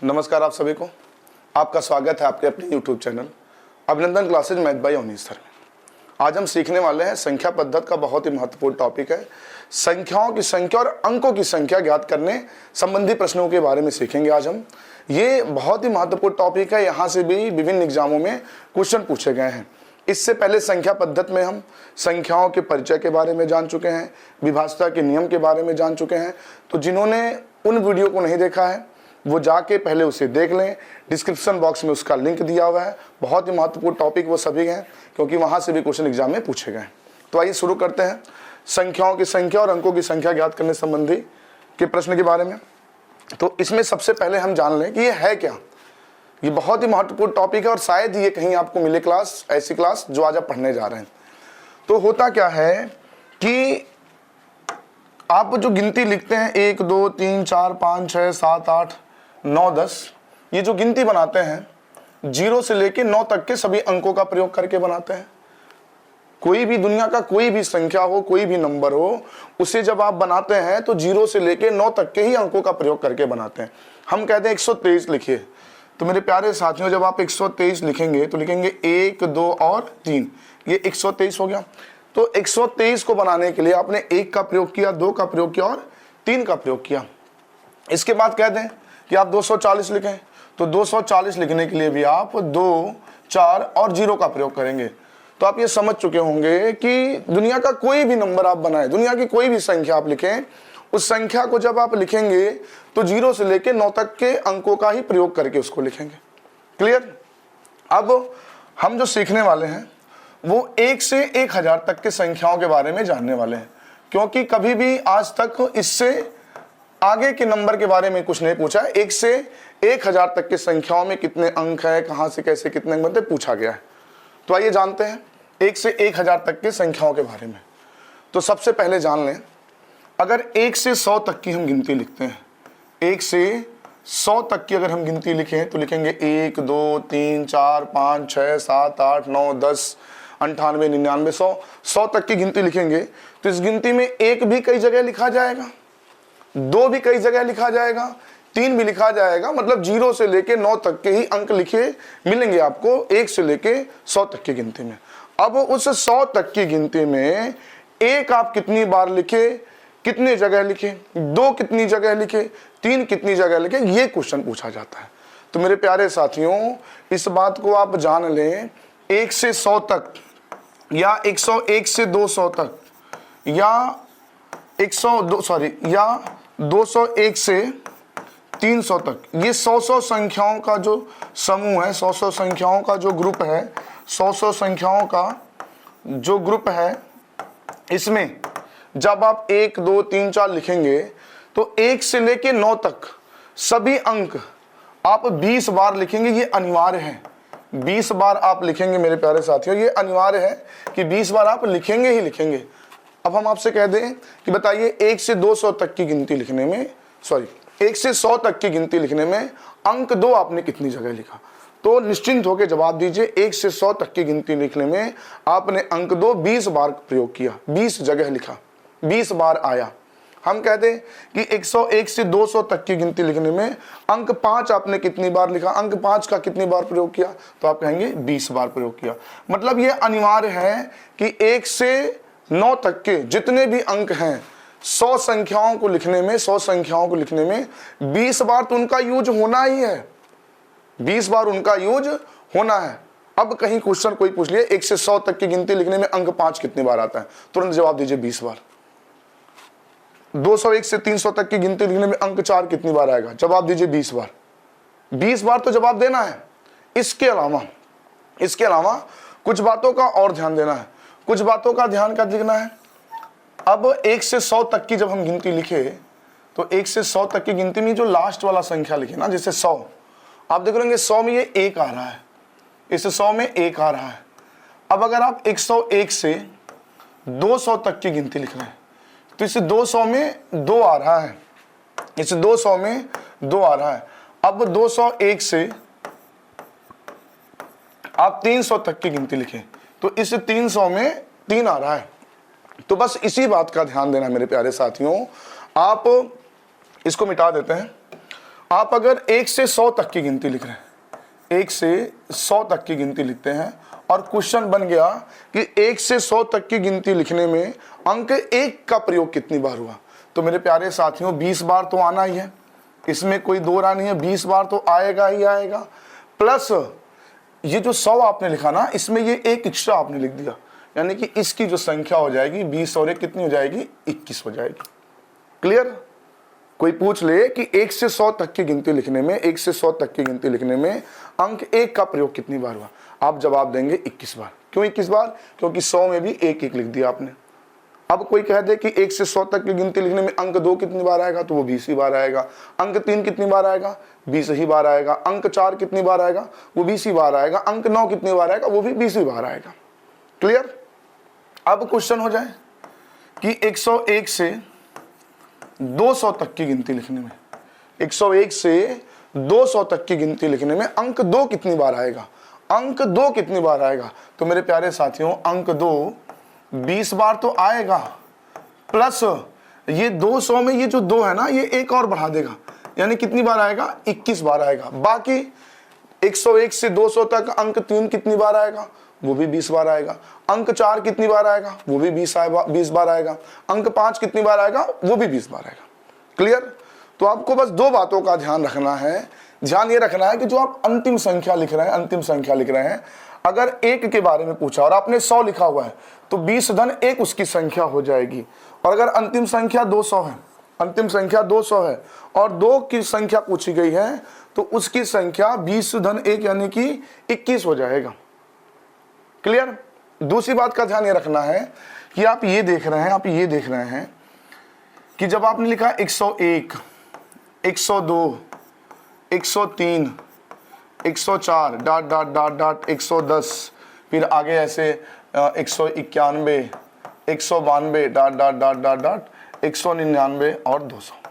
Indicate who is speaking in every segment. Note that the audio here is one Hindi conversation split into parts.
Speaker 1: नमस्कार आप सभी को, आपका स्वागत है आपके अपने YouTube channel Abhinandan classes math by Avnish sir में। आज हम सीखने वाले हैं संख्या पद्धति का बहुत ही महत्वपूर्ण टॉपिक है। संख्याओं की संख्या और अंकों की संख्या ज्ञात करने संबंधी प्रश्नों के बारे में सीखेंगे आज हम। ये बहुत ही महत्वपूर्ण टॉपिक है, यहाँ से भी विभिन्न एग्जामों में क्वेश्चन पूछे गए हैं। इससे पहले संख्या पद्धति में हम संख्याओं के परिचय के बारे में जान चुके हैं, विभाज्यता के नियम के बारे में जान चुके हैं। तो जिन्होंने उन वीडियो को नहीं देखा है वो जाके पहले उसे देख लें, डिस्क्रिप्शन बॉक्स में उसका लिंक दिया हुआ है। बहुत ही महत्वपूर्ण टॉपिक वो सभी हैं क्योंकि वहाँ से भी क्वेश्चन एग्जाम में पूछे गए। तो आइए शुरू करते हैं संख्याओं की संख्या और अंकों की संख्या ज्ञात करने संबंधी के प्रश्न के बारे में। तो इसमें सबसे पहले हम जान लें कि ये है क्या। ये बहुत ही महत्वपूर्ण टॉपिक है और शायद ये कहीं आपको मिले क्लास, ऐसी क्लास जो आज आप पढ़ने जा रहे हैं। तो होता क्या है कि आप जो गिनती लिखते हैं 1 2 3 4 5 6 7 8 9 10, ये जो गिनती बनाते हैं 0 से लेके 9 तक के सभी अंकों का प्रयोग करके बनाते हैं। कोई भी दुनिया का कोई भी संख्या हो, कोई भी नंबर हो, उसे जब आप बनाते हैं तो 0 से लेके 9 तक के ही अंकों का प्रयोग करके बनाते हैं। हम कहते हैं 123 लिखिए, तो मेरे प्यारे साथियों जब आप 123 लिखेंगे तो लिखेंगे 1 2 और 3, ये 123 हो गया। तो 123 को बनाने के लिए आपने 1 का प्रयोग किया, 2 का प्रयोग किया और 3 का प्रयोग किया। इसके बाद कह दें कि आप 240 लिखें, तो 240 लिखने के लिए भी आप 2 4 और 0 का प्रयोग करेंगे। तो आप ये समझ चुके होंगे कि दुनिया का कोई भी नंबर आप बनाएं, दुनिया की कोई भी संख्या आप लिखें, उस संख्या को जब आप लिखेंगे तो 0 से लेकर 9 तक के अंकों का ही प्रयोग करके उसको लिखेंगे। क्लियर? अब हम जो सीखने वाले हैं वो 1 से 1000 तक के संख्याओं के बारे में जानने वाले हैं, क्योंकि कभी भी आज तक इससे आगे के नंबर के बारे में कुछ नहीं पूछा है। 1 से 1000 तक के संख्याओं में कितने अंक है, कहां से कैसे कितने अंक बनते पूछा गया है। तो आइए जानते हैं 1 से 1000 तक के संख्याओं के बारे में। तो सबसे पहले जान लें, अगर 1 से 100 तक की हम गिनती लिखते हैं, 1 से 100 तक की अगर हम गिनती लिखें तो लिखेंगे 1 2 3 4 5 6 7 8 9 10 98 99 100। 100 तक की गिनती लिखेंगे तो इस गिनती में 1 भी कई जगह लिखा जाएगा, 2 भी कई जगह लिखा जाएगा, 3 भी लिखा जाएगा। मतलब 0 से लेके 9 तक के ही अंक लिखे मिलेंगे आपको 1 से लेके 100 तक की गिनती में। अब उस 100 तक की गिनती में 1 आप कितनी बार लिखे, कितनी जगह लिखे, 2 कितनी जगह लिखे, 3 कितनी जगह लिखे, ये क्वेश्चन पूछा जाता है। तो मेरे प्यारे साथियों इस बात को आप जान लें, 1 से 100 तक या 101 से 200 तक या 201 से 300 तक, ये 100 संख्याओं का जो समूह है, 100 संख्याओं का जो ग्रुप है, 100 संख्याओं का जो ग्रुप है, इसमें जब आप 1 2 3 4 लिखेंगे तो 1 से लेके 9 तक सभी अंक आप 20 बार लिखेंगे। ये अनिवार्य है, 20 बार आप लिखेंगे मेरे प्यारे साथियों, ये अनिवार्य है कि 20 बार आप लिखेंगे ही लिखेंगे। अब हम आपसे कह दें कि बताइए 1 से 200 तक की गिनती लिखने में, 1 से 100 तक की गिनती लिखने में अंक 2 आपने कितनी जगह लिखा। तो निश्चिंत होकर जवाब दीजिए, 1 से 100 तक की गिनती लिखने में आपने अंक 2 20 बार प्रयोग किया, 20 जगह लिखा, 20 बार आया। हम कहते हैं कि 101 से 200 तक की गिनती लिखने में अंक 5 आपने कितनी बार लिखा, अंक 5 का कितनी बार प्रयोग किया, तो आप कहेंगे 20 बार प्रयोग किया। मतलब ये अनिवार्य है कि 1 से 9 तक के जितने भी अंक हैं 100 संख्याओं को लिखने में, 100 संख्याओं को लिखने में 20 बार तो उनका यूज होना ही है, 20 बार उनका यूज होना है। अब कहीं क्वेश्चन कोई पूछ लिया 1 से 100 तक की गिनती लिखने में अंक 5 कितनी बार आता है, तुरंत जवाब दीजिए 20 बार। 201 से 300 तक की गिनती लिखने में अंक 4 कितनी बार आएगा, जवाब दीजिए 20 बार। 20 बार तो जवाब देना है। इसके अलावा कुछ बातों का और ध्यान देना है, कुछ बातों का ध्यान क्या दिखना है। अब 1 से 100 तक की जब हम गिनती लिखे तो 1 से 100 तक की गिनती में जो लास्ट वाला संख्या लिखे ना, जैसे 100, आप देख लेंगे 100 में ये 1 आ रहा है, इस 100 में 1 आ रहा है। अब अगर आप 101 से 200 तक की गिनती लिख रहे हैं तो इस 200 में 2 आ रहा है, इस 200 में 2 आ रहा है। अब 201 से आप 300 तक की गिनती लिखें तो इस 300 में 3 आ रहा है। तो बस इसी बात का ध्यान देना मेरे प्यारे साथियों। आप इसको मिटा देते हैं आप अगर 1 से 100 तक की गिनती लिख रहे हैं, 1 से 100 तक की गिनती लिखते हैं और क्वेश्चन बन गया कि 1 से 100 तक की गिनती लिखने में अंक 1 का प्रयोग कितनी बार हुआ, तो मेरे प्यारे साथियों 20 बार तो आना ही है, इसमें कोई दो राय नहीं है, 20 बार तो आएगा ही आएगा। प्लस ये जो 100 आपने लिखा ना, इसमें ये एक एक्स्ट्रा आपने लिख दिया, यानी कि इसकी जो संख्या हो जाएगी 20 और 1 कितनी हो जाएगी, 21 हो जाएगी। क्लियर? कोई पूछ ले कि 1 से 100 तक की गिनती लिखने में, 1 से 100 तक की गिनती लिखने में अंक 1 का प्रयोग कितनी बार हुआ, आप जवाब देंगे 21 बार। क्यों 21 बार? क्योंकि 100 में भी 1 लिख दिया आपने। अब कोई कह दे कि 1 से 100 तक की गिनती लिखने में अंक 2 कितनी बार आएगा, तो वो 20 ही बार आएगा। अंक 3 कितनी बार आएगा, 20 ही बार आएगा। अंक 4 कितनी बार आएगा, वो 20 ही बार आएगा। अंक 9 कितनी बार आएगा, वो भी 20 ही बार आएगा। क्लियर? अब क्वेश्चन हो जाए कि 101 से 200 तक की गिनती लिखने में, 101 से 200 तक की गिनती लिखने में अंक 2 कितनी बार आएगा, अंक 2 कितनी बार आएगा, तो मेरे प्यारे साथियों अंक 2 20 बार तो आएगा। प्लस ये 200 में ये जो 2 है ना, ये एक और बढ़ा देगा, यानी कितनी बार आएगा, 21 बार आएगा। बाकी 101 से 200 तक अंक 3 कितनी बार आएगा, वो भी 20 बार आएगा। अंक 4 कितनी बार आएगा, वो भी 20 बार आएगा। अंक 5 कितनी बार आएगा, वो भी 20 बार आएगा। क्लियर? तो आपको बस 2 बातों का ध्यान रखना है। ध्यान ये रखना है कि जो आप अंतिम संख्या लिख रहे हैं, अंतिम संख्या लिख रहे हैं, अगर 1 के बारे में पूछा और आपने 100 लिखा हुआ है, तो 20 धन 1 उसकी संख्या हो जाएगी। और अगर अंतिम संख्या 200 है, अंतिम संख्या 200 है और 2 की संख्या पूछी गई है, तो उसकी संख्या 20 धन 1 यानी कि 21 हो जाएगा। क्लियर? दूसरी बात का ध्यान ये रखना है कि आप ये देख रहे हैं, आप ये देख रहे हैं कि जब आपने लिखा 101, 102, 103, 104 डॉट डॉट डॉट डॉट 110, फिर आगे ऐसे 191, 192 dot dot dot dot dot 199 और 200।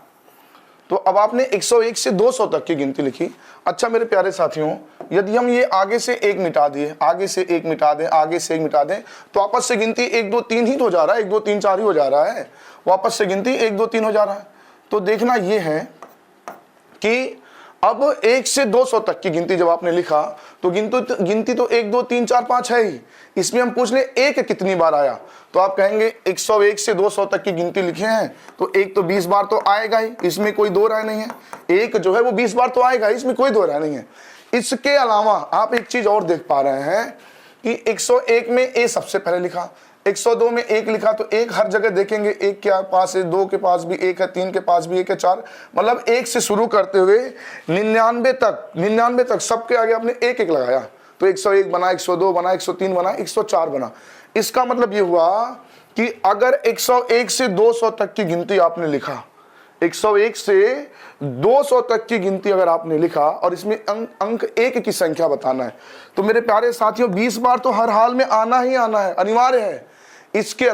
Speaker 1: तो अब आपने 101 से 200 तक की गिनती लिखी। अच्छा मेरे प्यारे साथियों, यदि हम ये आगे से 1 मिटा दिए, आगे से 1 मिटा दें, आगे से 1 मिटा दें, तो आपस से गिनती 1 2 3 ही तो हो जा रहा है, 1 2 3 4 ही हो जा रहा है, वापस से गिनती 1 2 3 हो जा रहा है। तो देखना ये है कि अब 1 से 200 तक की गिनती जब आपने लिखा, तो गिनती तो 1 2 3 4 5 है ही। इसमें हम पूछ ले 1 कितनी बार आया, तो आप कहेंगे 101 से 200 तक की गिनती लिखे हैं, तो 1 तो 20 बार तो आएगा ही, इसमें कोई दो राय नहीं है। 1 जो है वो 20 बार तो आएगा, इसमें कोई दो राय नहीं है। इसके अलावा आप एक चीज और देख पा रहे हैं कि 101 में ए सबसे पहले लिखा, 102 में 1 लिखा, तो 1 हर जगह देखेंगे 1 के पास है, 2 के पास भी 1 है, 3 के पास भी 1 है, 4, मतलब 1 से शुरू करते हुए 99 तक सबके आगे आपने 1 1 लगाया, तो 101 बना, 102 बना, 103 बना, 104 बना। इसका मतलब ये हुआ कि अगर 101 से 200 तक की गिनती आपने लिखा, 101 से 200 तक की गिनती अगर आपने लिखा और इसमें अंक 1 की संख्या बताना है, तो मेरे प्यारे साथियों 20 बार तो हर हाल में आना ही आना है, अनिवार्य है। इसके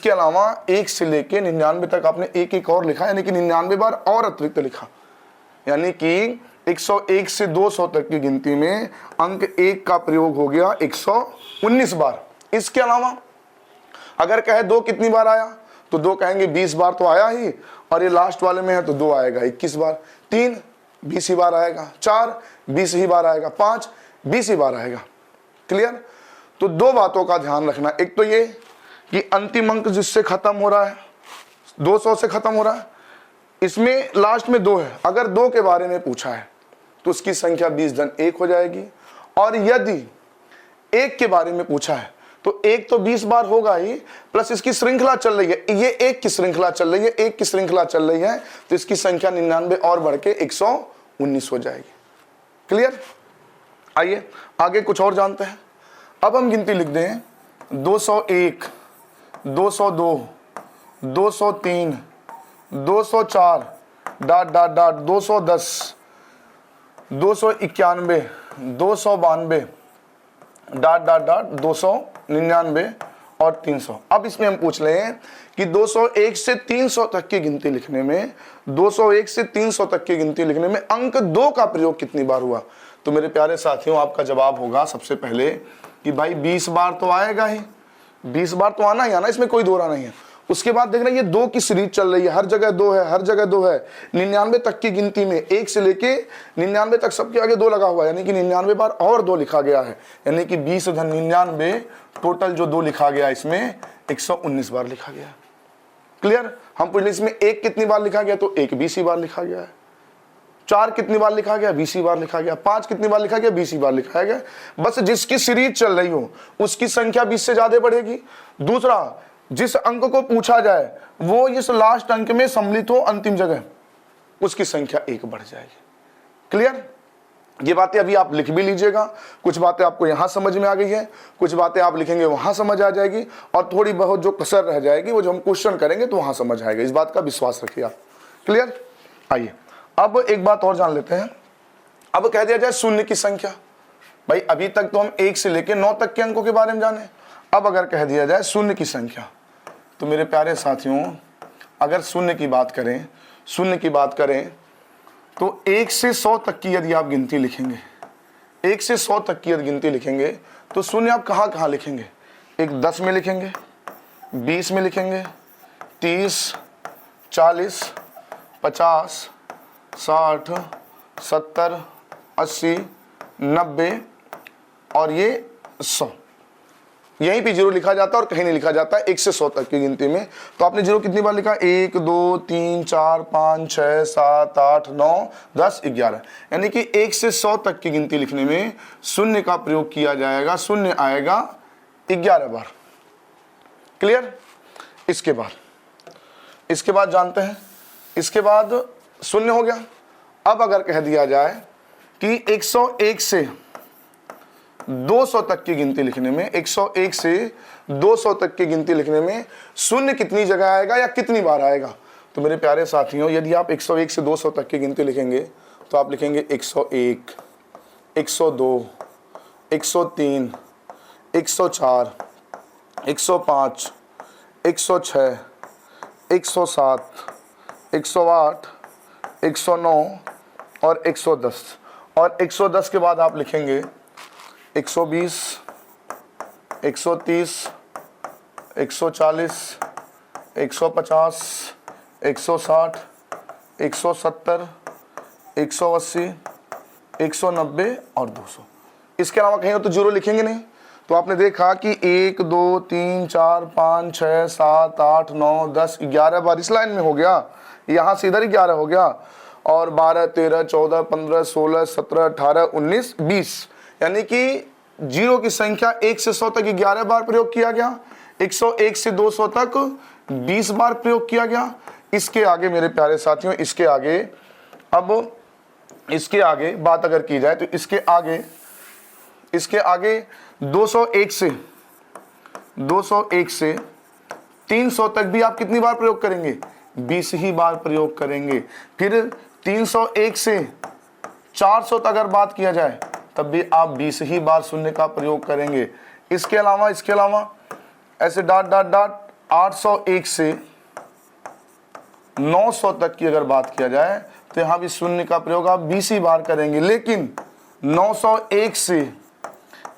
Speaker 1: अलावा 1 से लेके 99 तक आपने 1 1 और लिखा, यानी कि 99 बार और अतिरिक्त लिखा, यानी कि 101 से 200 तक की गिनती में अंक 1 का प्रयोग हो गया 119 बार। इसके अलावा अगर कहे 2 कितनी बार आया, तो 2 कहेंगे 20 बार तो आया ही, और ये लास्ट वाले में है तो 2 आएगा 21 बार, 3 20 ही बार आएगा, 4 20 ही बार आएगा, 5 20 ही बार आएगा। क्लियर? तो 2 बातों का ध्यान रखना, एक तो ये कि अंतिम अंक जिससे खत्म हो रहा है 200 से खत्म हो रहा है, इसमें लास्ट में 2 है, अगर 2 के बारे में पूछा है तो उसकी संख्या 20 धन 1 हो जाएगी, और यदि 1 के बारे में पूछा है तो 1 तो 20 बार होगा ही, प्लस इसकी श्रृंखला चल रही है, ये 1 की श्रृंखला चल रही है, 1 की श्रृंखला चल रही है, तो इसकी संख्या 99 और बढ़ के 119 हो जाएगी। क्लियर? आइए आगे कुछ और जानते हैं। अब हम गिनती लिख दें 201, 202, 203, 204 dot dot dot 210, 291, 292 dot dot dot 299 और 300। अब इसमें हम पूछ लें कि 201 से 300 तक की गिनती लिखने में, 201 से 300 तक की गिनती लिखने में अंक 2 का प्रयोग कितनी बार हुआ, तो मेरे प्यारे साथियों आपका जवाब होगा सबसे पहले कि भाई 20 बार तो आएगा ही, 20 बार तो आना ही आना, इसमें कोई दो राय नहीं है। उसके बाद देख रहे हैं ये 2 की सीरीज चल रही है, हर जगह 2 है, हर जगह 2 है। 99 तक की गिनती में 1 से लेके 99 तक सबके आगे 2 लगा हुआ है, यानी कि 99 बार और 2 लिखा गया है, यानी कि 20 + 99 टोटल जो 2 लिखा गया इसमें 119 बार लिखा गया। क्लियर? हम पूछ इसमें 1 कितनी बार लिखा गया, तो 1 20 बार लिखा गया है। 4 कितनी बार लिखा गया, 20 बार लिखा गया। 5 कितनी बार लिखा गया, 20 बार लिखा गया। बस जिसकी सीरीज चल रही हो उसकी संख्या 20 से ज्यादा बढ़ेगी। दूसरा, जिस अंक को पूछा जाए वो इस लास्ट अंक में सम्मिलित हो अंतिम जगह, उसकी संख्या 1 बढ़ जाएगी। क्लियर? ये बातें अभी आप लिख भी लीजिएगा, कुछ बातें आपको यहां समझ में आ गई है, कुछ बातें आप लिखेंगे वहां समझ आ जाएगी, और थोड़ी बहुत जो कसर रह जाएगी वो जो हम क्वेश्चन करेंगे तो वहां समझ आएगा। इस बात का विश्वास रखिए आप। क्लियर? आइए अब एक बात और जान लेते हैं। अब कह दिया जाए शून्य की संख्या। भाई अभी तक तो हम 1 से लेकर 9 तक के अंकों के बारे में जाने, अब अगर कह दिया जाए शून्य की संख्या, तो मेरे प्यारे साथियों अगर शून्य की बात करें तो 1 से 100 तक की यदि आप गिनती लिखेंगे, 1 से 100 तक की यदि गिनती लिखेंगे तो शून्य आप कहाँ कहाँ लिखेंगे? एक 10 में लिखेंगे, 20 में लिखेंगे, 30, 40, 50, 60, 70, 80, 90 और ये 100। यहीं पे 0 लिखा जाता है और कहीं नहीं लिखा जाता है 1 से 100 तक की गिनती में। तो आपने 0 कितनी बार लिखा? 1 2 3 4 5 6 7 8 9 10 11, यानी कि 1 से 100 तक की गिनती लिखने में शून्य का प्रयोग किया जाएगा। शून्य आएगा 11 बार। क्लियर? इसके बाद जानते हैं, इसके बाद शून्य हो गया। अब अगर कह दिया जाए कि 101 से 200 तक की गिनती लिखने में, 101 से 200 तक की गिनती लिखने में शून्य कितनी जगह आएगा या कितनी बार आएगा? तो मेरे प्यारे साथियों यदि आप 101 से 200 तक की गिनती लिखेंगे तो आप लिखेंगे 101, 102, 103, 104, 105, 106, 107, 108, 109 और 110। और 110 के बाद आप लिखेंगे 120, 130, 140, 150, 160, 170, 180, 190 और 200। इसके अलावा कहीं तो 0 लिखेंगे नहीं। तो आपने देखा कि 1 2 3 4 5 6 7 8 9 10 11 बार इस लाइन में हो गया, यहाँ से इधर 11 हो गया, और 12 13 14 15 16 17 18 19 20, यानी कि 0 की संख्या 1 से 100 तक 11 बार प्रयोग किया गया, 101 से 200 तक 20 बार प्रयोग किया गया। इसके आगे मेरे प्यारे साथियों, इसके आगे बात अगर की जाए तो इसके आगे 201 से 300 तक भी आप कितनी बार प्रयोग करेंगे? 20 ही बार प्रयोग करेंगे। फिर 301 से 400 तक अगर बात किया जाए तब भी आप 20 ही बार शून्य का प्रयोग करेंगे। इसके अलावा ऐसे डॉट 801 से 900 तक की अगर बात किया जाए तो यहाँ भी शून्य का प्रयोग आप 20 ही बार करेंगे। लेकिन 901 से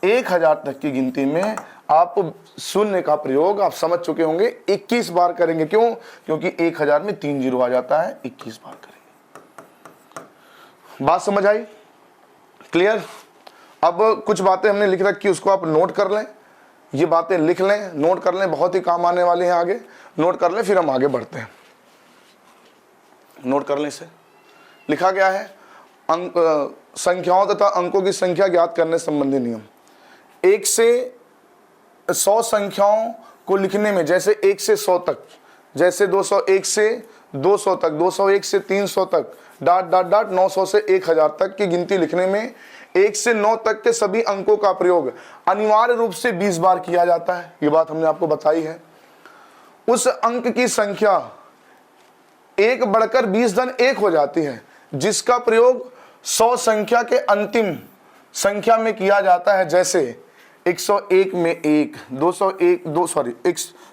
Speaker 1: 1000 तक की गिनती में आप शून्य का प्रयोग आप समझ चुके होंगे 21 बार करेंगे। क्यों? क्योंकि 1000 में 3 0 आ जाता है, 21 बार करेंगे। बात समझ आई? क्लियर? अब कुछ बातें हमने लिख रखी, उसको आप नोट कर लें। ये बातें लिख लें, नोट कर लें, बहुत ही काम आने वाले हैं आगे। नोट कर लें, फिर हम आगे बढ़ते हैं। नोट कर लें। इसे लिखा गया है संख्याओं तथा अंकों की संख्या ज्ञात करने संबंधी नियम। 1 से 100 संख्याओं को लिखने में, जैसे 1 से 100 तक, जैसे 201 से 200 तक, 201 से 300 तक, डॉट 900 से 1000 तक की गिनती लिखने में 1 से 9 तक के सभी अंकों का प्रयोग अनिवार्य रूप से 20 बार किया जाता है। ये बात हमने आपको बताई है। उस अंक की संख्या 1 बढ़कर 20 धन 1 हो जाती है, जिसका प्रयोग 100 संख्या के अंतिम संख्या में किया जाता है। जैसे 101 में 1,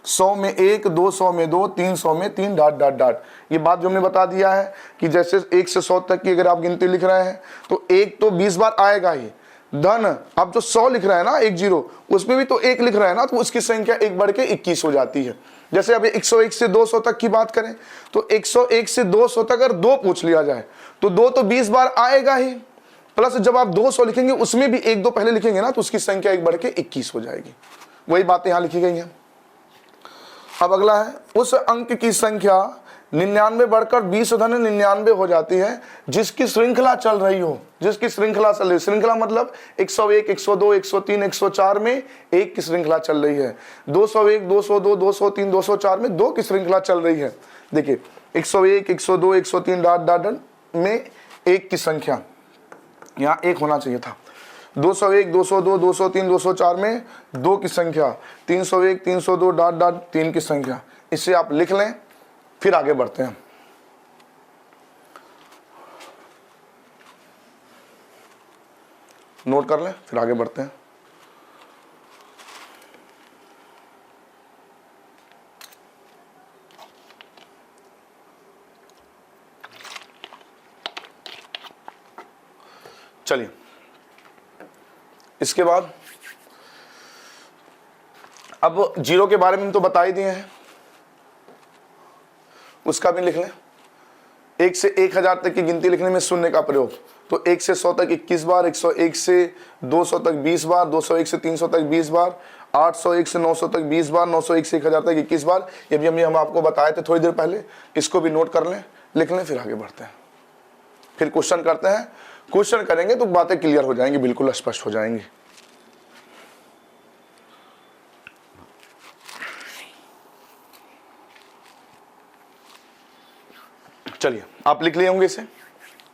Speaker 1: 100 में 1, 200 में 2, 300 में 3, डॉट। ये बात जो हमने बता दिया है कि जैसे 1 से 100 तक की अगर आप गिनती लिख रहे हैं तो 1 तो 20 बार आएगा ही। धन अब जो 100 लिख रहे हैं ना, 10, उसमें भी तो 1 लिख रहे हैं ना, तो उसकी संख्या 1 बढ़ के 21 हो जाती है। जैसे अभी 101 से 200 तक की बात करें तो 101 से 200 तक अगर 2 पूछ लिया जाए तो 2 तो 20 बार आएगा ही, प्लस जब आप 200 लिखेंगे उसमें भी 1 2 पहले लिखेंगे ना, तो उसकी संख्या 1 बढ़ के 21 हो जाएगी। वही बातें यहां लिखी गई हैं। अब अगला है, उस अंक की संख्या 99 बढ़कर 20-99 हो जाती है जिसकी श्रृंखला चल रही हो। जिसकी श्रृंखला चल रही, श्रृंखला मतलब 101, 102, 103, 104 में 1 की श्रृंखला चल रही है, 201, 202, 203, 204 में 2 की श्रृंखला चल रही है। देखिए 101, 102, 103 डॉट डॉट डॉट में 1 की संख्या, यहाँ 1 होना चाहिए था। 201, 202, 203, 204 में 2 की संख्या, 301, 302 डॉट डॉट 3 की संख्या। इसे आप लिख लें, फिर आगे बढ़ते हैं। नोट कर लें, फिर आगे बढ़ते हैं। चलिए, इसके बाद अब जीरो के बारे में तो बता ही दिए हैं, उसका भी लिख लें। 1 से 1000 तक की गिनती लिखने में शून्य का प्रयोग, तो 1 से 100 तक 21 बार, 101 से 200 तक 20 बार, 201 से 300 तक 20 बार, 801 से 900 तक 20 बार, 901 से 1000 तक 21 बार। ये भी हम आपको बताए थे थोड़ी देर पहले, इसको भी नोट कर लें, लिख लें, फिर आगे बढ़ते हैं। फिर क्वेश्चन करते हैं। क्वेश्चन करेंगे तो बातें क्लियर हो जाएंगी, बिल्कुल स्पष्ट हो जाएंगी। चलिए, आप लिख लिए होंगे इसे।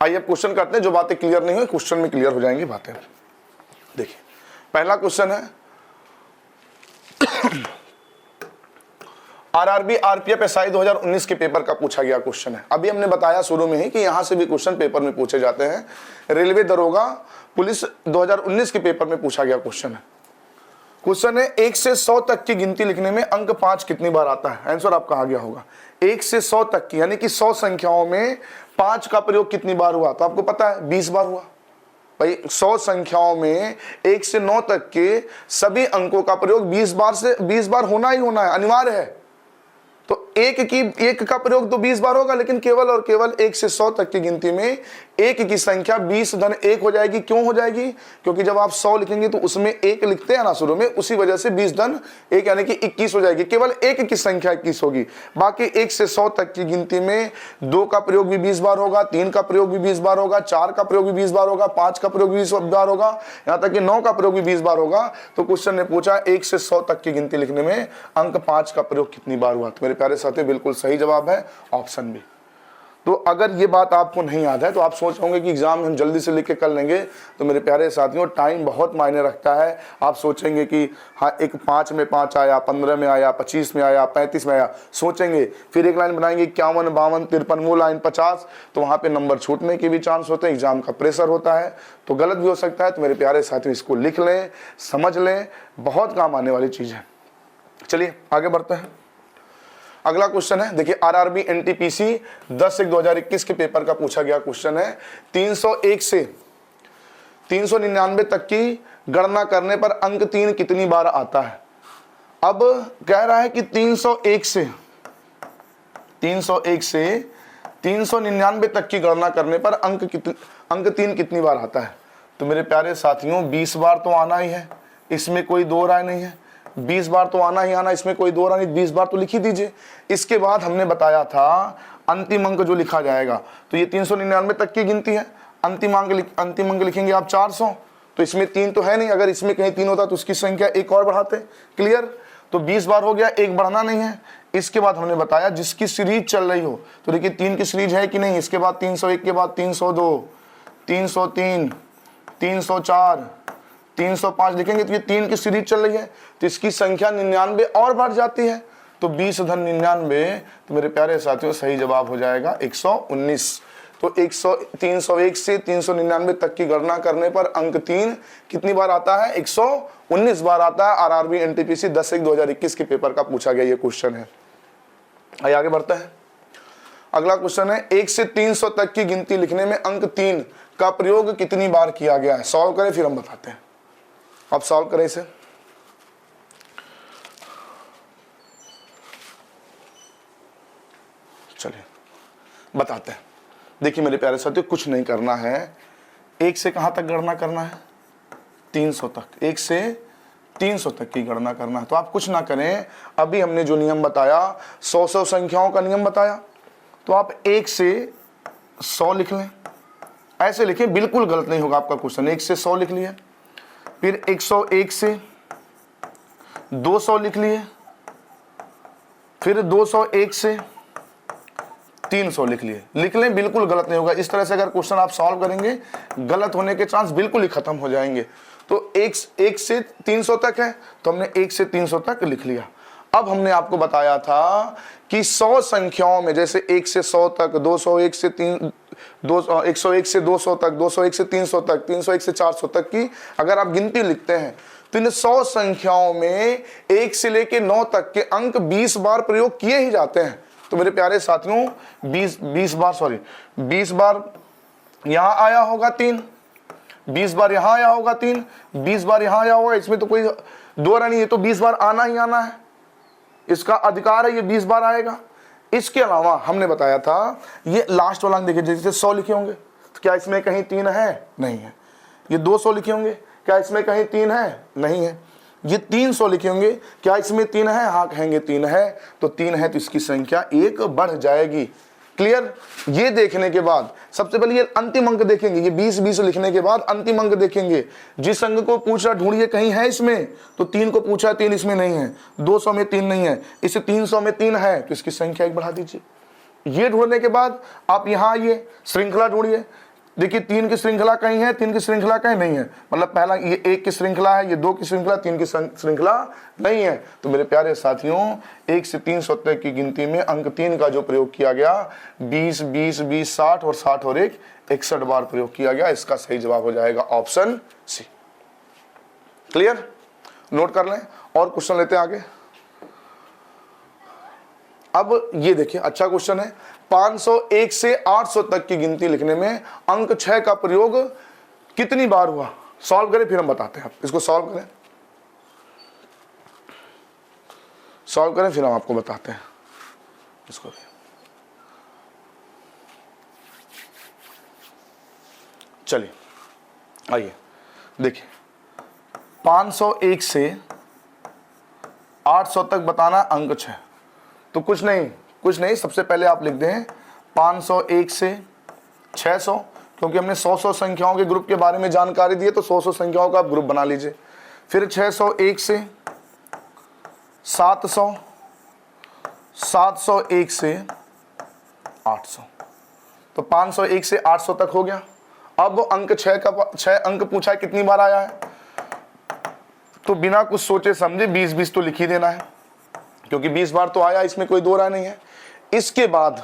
Speaker 1: आइए अब क्वेश्चन करते हैं। जो बातें क्लियर नहीं हुई क्वेश्चन में क्लियर हो जाएंगी बातें। देखिए, पहला क्वेश्चन है आरआरबी आरपीएफ एसआई 2019 के पेपर का पूछा गया क्वेश्चन है। अभी हमने बताया शुरू में ही कि यहां से भी क्वेश्चन पेपर में पूछे जाते हैं। रेलवे दरोगा पुलिस 2019 के पेपर में पूछा गया क्वेश्चन है। क्वेश्चन है 1 से 100 तक की गिनती लिखने में अंक 5 कितनी बार आता है। आंसर आपका आ गया होगा। 1 से 100 तक की यानी कि 100 संख्याओं में 5 का प्रयोग कितनी बार हुआ, तो आपको पता है 20 बार हुआ। भाई 100 संख्याओं में 1 से 9 तक के सभी अंकों का प्रयोग 20 बार होना ही होना है, अनिवार्य है। तो एक का प्रयोग तो 20 बार होगा, लेकिन केवल और केवल 1 से 100 तक की गिनती में 1 की संख्या 20 धन 1 हो जाएगी। क्यों हो जाएगी? क्योंकि जब आप 100 लिखेंगे तो उसमें 1 लिखते हैं ना शुरू में, उसी वजह से 20 धन 1 यानी कि 21 हो जाएगी। केवल 1 की संख्या 21 होगी। बाकी 1 से 100 तक की गिनती में 2 का प्रयोग भी 20 बार होगा, 3 का प्रयोग भी 20 बार होगा, 4 का प्रयोग भी 20 बार होगा, 5 का प्रयोग भी 20 बार होगा, यहाँ तक कि 9 का प्रयोग भी 20 बार होगा। तो क्वेश्चन ने पूछा 1 से 100 तक की गिनती लिखने में अंक 5 का प्रयोग कितनी बार हुआ। तो मेरे प्यारे साथी बिल्कुल सही जवाब है ऑप्शन बी। तो अगर ये बात आपको नहीं याद है तो आप सोच होंगे कि एग्जाम में हम जल्दी से लिख के कर लेंगे, तो मेरे प्यारे साथियों टाइम बहुत मायने रखता है। आप सोचेंगे कि हाँ एक 5 में 5 आया, 15 में आया, 25 में आया, 35 में आया, सोचेंगे फिर एक लाइन बनाएंगे 51, 52, 53, वो लाइन 50, तो वहाँ पे नंबर छूटने के भी चांस होते हैं, एग्जाम का प्रेशर होता है, तो गलत भी हो सकता है। तो मेरे प्यारे साथियों इसको लिख लें, समझ लें, बहुत काम आने वाली चीज़ है। चलिए आगे बढ़ते हैं। अगला क्वेश्चन है, देखिए आरआरबी एनटीपीसी 10/1/2021 के पेपर का पूछा गया क्वेश्चन है। 301 से 399 तक की गणना करने पर अंक 3 कितनी बार आता है। अब कह रहा है कि 301 से 399 तक की गणना करने पर अंक 3 कितनी बार आता है। तो मेरे प्यारे साथियों 20 बार तो आना ही है, इसमें कोई दो राय नहीं है। 20 बार तो आना ही आना, इसमें कोई दो राय नहीं, 20 बार तो लिख ही दीजिए। इसके बाद हमने बताया था अंतिम अंक जो लिखा जाएगा, तो ये 399 तक की गिनती है। अंतिम अंक लिखेंगे आप 400, तो इसमें 3 तो है नहीं, अगर इसमें कहीं 3 होता तो उसकी संख्या 1 और बढ़ाते। क्लियर? तो 20 बार हो गया, 1 बढ़ाना नहीं है। इसके बाद हमने बताया जिसकी सीरीज चल रही हो, तो देखिए 3 की सीरीज है कि नहीं। इसके बाद 301 के बाद 302, 303, 304, 305 लिखेंगे, तो ये 3 की सीरीज चल रही है, तो इसकी संख्या 99 और बढ़ जाती है, तो 20 धन 99, तो मेरे प्यारे साथियों सही जवाब हो जाएगा 119। तो 301 से 399 तक की गणना करने पर अंक 3 कितनी बार आता है, 119 बार आता है। आरआरबी एनटीपीसी 10/1/2021 के पेपर का पूछा गया ये क्वेश्चन है। आइए आगे बढ़ते हैं। अगला क्वेश्चन है 1 से 300 तक की गिनती लिखने में अंक 3 का प्रयोग कितनी बार किया गया है। सॉल्व करें फिर हम बताते हैं। अब सॉल्व करें इसे। चलिए बताते हैं। देखिए मेरे प्यारे साथियों, कुछ नहीं करना है। 1 से कहाँ तक गणना करना है? 300 तक। 1 से 300 तक की गणना करना है। तो आप कुछ ना करें, अभी हमने जो नियम बताया 100 संख्याओं का नियम बताया, तो आप 1 से 100 लिख लें। ऐसे लिखें, बिल्कुल गलत नहीं होगा आपका क्वेश्चन। 1 से 100 लिख लिए, फिर 101 से 200 लिख लिए, फिर 201 से 300 लिख लिए। लिख लें, बिल्कुल गलत नहीं होगा। इस तरह से अगर क्वेश्चन आप सॉल्व करेंगे, गलत होने के चांस बिल्कुल ही खत्म हो जाएंगे। तो 1 से 300 तक है, तो हमने 1 से 300 तक लिख लिया। अब हमने आपको बताया था कि 100 संख्याओं में, जैसे 1 से 100 तक, 101 से 200 तक, 201 से 300 तक, 301 से 400 तक की अगर आप गिनती लिखते हैं, तो इन 100 संख्याओं में 1 से लेकर 9 तक के अंक 20 बार प्रयोग किए ही जाते हैं। तो मेरे प्यारे साथियों, 20 बार यहां आया होगा 3, 20 बार यहां आया होगा 3, 20 बार यहां आया होगा। इसमें तो कोई दो नहीं है, तो 20 बार आना ही आना है, इसका अधिकार है, ये 20 बार आएगा। इसके अलावा हमने बताया था, ये लास्ट वाला देखिए, जैसे 100 लिखे होंगे, तो क्या इसमें कहीं 3 है? नहीं है। ये 200 लिखे होंगे, क्या इसमें कहीं 3 है? नहीं है। ये 300 लिखे होंगे, क्या इसमें 3 है? हाँ कहेंगे 3 है। तो 3 है, तो इसकी संख्या 1 बढ़ जाएगी। क्लियर? ये देखने के बाद सबसे पहले ये अंतिम अंक देखेंगे। ये 20 लिखने के बाद अंतिम अंक देखेंगे। जिस अंक को पूछा ढूंढिए कहीं है इसमें, तो 3 को पूछा, 3 इसमें नहीं है। 200 में 3 नहीं है, इसे 300 में 3 है, तो इसकी संख्या 1 बढ़ा दीजिए। ये ढूंढने के बाद आप यहाँ आइए, श्रृंखला ढूंढिए। देखिए 3 की श्रृंखला कहीं है, 3 की श्रृंखला कहीं नहीं है। मतलब पहला ये 1 की श्रृंखला है, ये 2 की श्रृंखला, 3 की श्रृंखला नहीं है। तो मेरे प्यारे साथियों, 1 से 300 तक की गिनती में अंक 3 का जो प्रयोग किया गया, 20, 20, 20, 60 और 60 और 1, 61 बार प्रयोग किया गया। इसका सही जवाब हो जाएगा ऑप्शन सी। क्लियर? नोट कर लें और क्वेश्चन लेते हैं आगे। अब ये देखिए, अच्छा क्वेश्चन है। 501 से 800 तक की गिनती लिखने में अंक 6 का प्रयोग कितनी बार हुआ? सॉल्व करें, फिर हम बताते हैं। इसको सॉल्व करें, फिर हम आपको बताते हैं इसको भी। चलिए आइए देखिए, 501 से 800 तक बताना अंक 6। तो कुछ नहीं, सबसे पहले आप लिख दें 501 से 600, क्योंकि हमने 100 संख्याओं के ग्रुप के बारे में जानकारी दी है, तो 100 संख्याओं का आप ग्रुप बना लीजिए। फिर 601 से 700, 701 से 800, तो 501 से 800 तक हो गया। अब अंक 6 अंक पूछा है, कितनी बार आया है? तो बिना कुछ सोचे समझे 20 तो लिख ही देना है, क्योंकि 20 बार तो आया, इसमें कोई दो राय नहीं है। इसके बाद